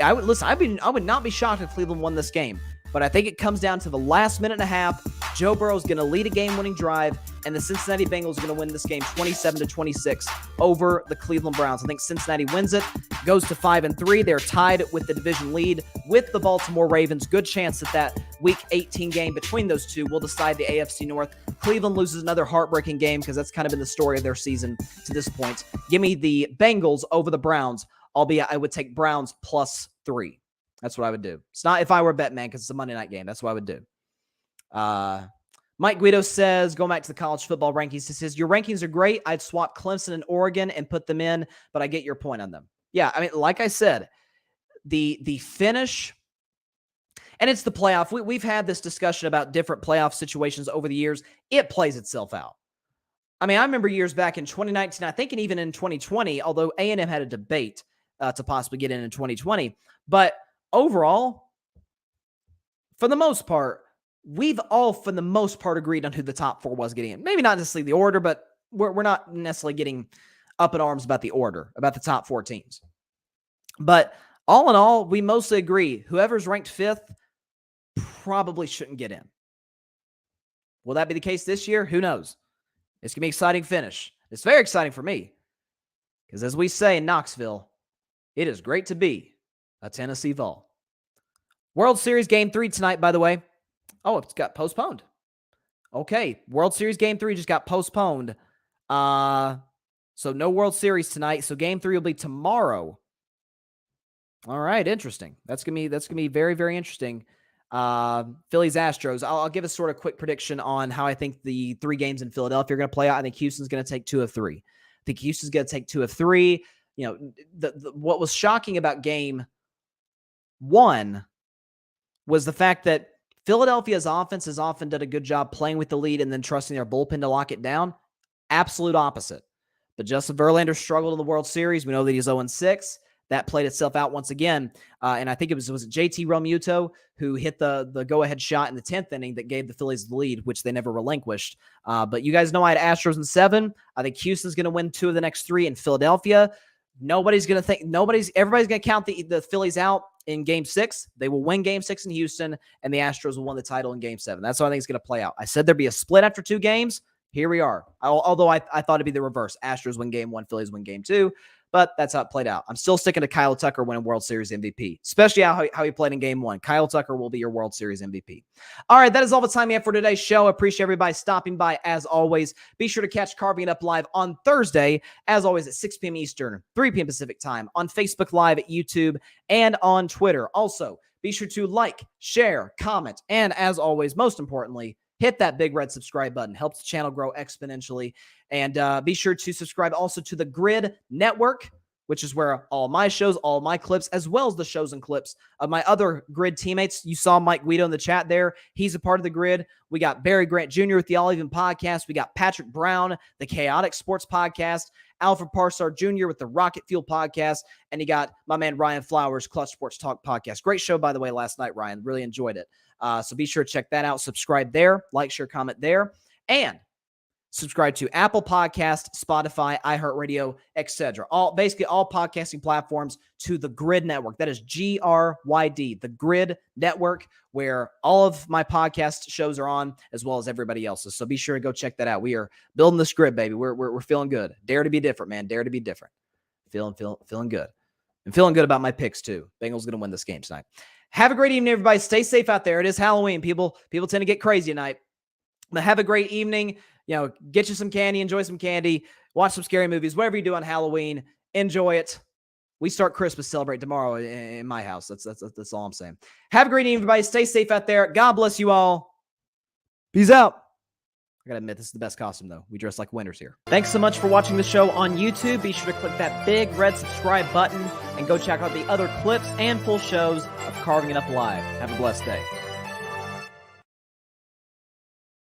[SPEAKER 1] I would not be shocked if Cleveland won this game, but I think it comes down to the last minute and a half. Joe Burrow's going to lead a game-winning drive, and the Cincinnati Bengals are going to win this game 27-26 over the Cleveland Browns. I think Cincinnati wins it, goes to 5-3. They're tied with the division lead with the Baltimore Ravens. Good chance that Week 18 game between those two will decide the AFC North. Cleveland loses another heartbreaking game because that's kind of been the story of their season to this point. Give me the Bengals over the Browns, albeit I would take Browns +3. That's what I would do. It's not if I were a bet man because it's a Monday night game. That's what I would do. Mike Guido says, going back to the college football rankings, he says, your rankings are great. I'd swap Clemson and Oregon and put them in, but I get your point on them. Yeah, I mean, like I said, the finish, and it's the playoff. We've had this discussion about different playoff situations over the years. It plays itself out. I mean, I remember years back in 2019, I think, and even in 2020, although A&M had a debate to possibly get in 2020. But overall, for the most part, we've all, for the most part, agreed on who the top 4 was getting in. Maybe not necessarily the order, but we're not necessarily getting up in arms about the order, about the top 4 teams. But all in all, we mostly agree. Whoever's ranked 5th probably shouldn't get in. Will that be the case this year? Who knows? It's going to be an exciting finish. It's very exciting for me. Because as we say in Knoxville, it is great to be a Tennessee Vol. World Series Game 3 tonight, by the way. Oh, it's got postponed. Okay, World Series Game 3 just got postponed. So no World Series tonight. So Game 3 will be tomorrow. All right, interesting. That's gonna be very, very interesting. Phillies Astros. I'll give a sort of quick prediction on how I think the 3 games in Philadelphia are going to play out. I think Houston's going to take 2 of 3. I think Houston's going to take 2 of 3. You know, what was shocking about game 1 was the fact that Philadelphia's offense has often done a good job playing with the lead and then trusting their bullpen to lock it down. Absolute opposite. But Justin Verlander struggled in the World Series. We know that he's 0-6. That played itself out once again. And I think it was JT Realmuto who hit the go-ahead shot in the 10th inning that gave the Phillies the lead, which they never relinquished. But you guys know I had Astros in 7. I think Houston's going to win 2 of the next 3 in Philadelphia. Everybody's going to count the Phillies out in game 6. They will win game 6 in Houston, and the Astros will win the title in game 7. That's how I think it's going to play out. I said there'd be a split after 2 games. Here we are. Although I thought it'd be the reverse. Astros win game 1, Phillies win game 2. But that's how it played out. I'm still sticking to Kyle Tucker winning World Series MVP, especially how he played in game 1. Kyle Tucker will be your World Series MVP. All right, that is all the time we have for today's show. I appreciate everybody stopping by as always. Be sure to catch Carving It Up Live on Thursday, as always at 6 p.m. Eastern, 3 p.m. Pacific time on Facebook Live, at YouTube, and on Twitter. Also, be sure to like, share, comment, and as always, most importantly, hit that big red subscribe button. Helps the channel grow exponentially. And be sure to subscribe also to the Grid Network, which is where all my shows, all my clips, as well as the shows and clips of my other Grid teammates. You saw Mike Guido in the chat there. He's a part of the Grid. We got Barry Grant Jr. with the All Even Podcast. We got Patrick Brown, the Chaotic Sports Podcast. Alfred Parsar Jr. with the Rocket Fuel Podcast. And you got my man Ryan Flowers, Clutch Sports Talk Podcast. Great show, by the way, last night, Ryan. Really enjoyed it. So be sure to check that out. Subscribe there. Like, share, comment there. And subscribe to Apple Podcast, Spotify, iHeartRadio, etc. Basically all podcasting platforms to the Grid Network. That is GRYD, the Grid Network, where all of my podcast shows are on, as well as everybody else's. So be sure to go check that out. We are building this grid, baby. We're feeling good. Dare to be different, man. Dare to be different. Feeling good. I'm feeling good about my picks too. Bengals going to win this game tonight. Have a great evening, everybody. Stay safe out there. It is Halloween. People tend to get crazy tonight. But have a great evening. You know, get you some candy, enjoy some candy, watch some scary movies, whatever you do on Halloween, enjoy it. We start Christmas, celebrate tomorrow in my house. That's all I'm saying. Have a great evening, everybody. Stay safe out there. God bless you all. Peace out. I gotta admit, this is the best costume, though. We dress like winners here. Thanks so much for watching the show on YouTube. Be sure to click that big red subscribe button and go check out the other clips and full shows of Carving It Up Live. Have a blessed day.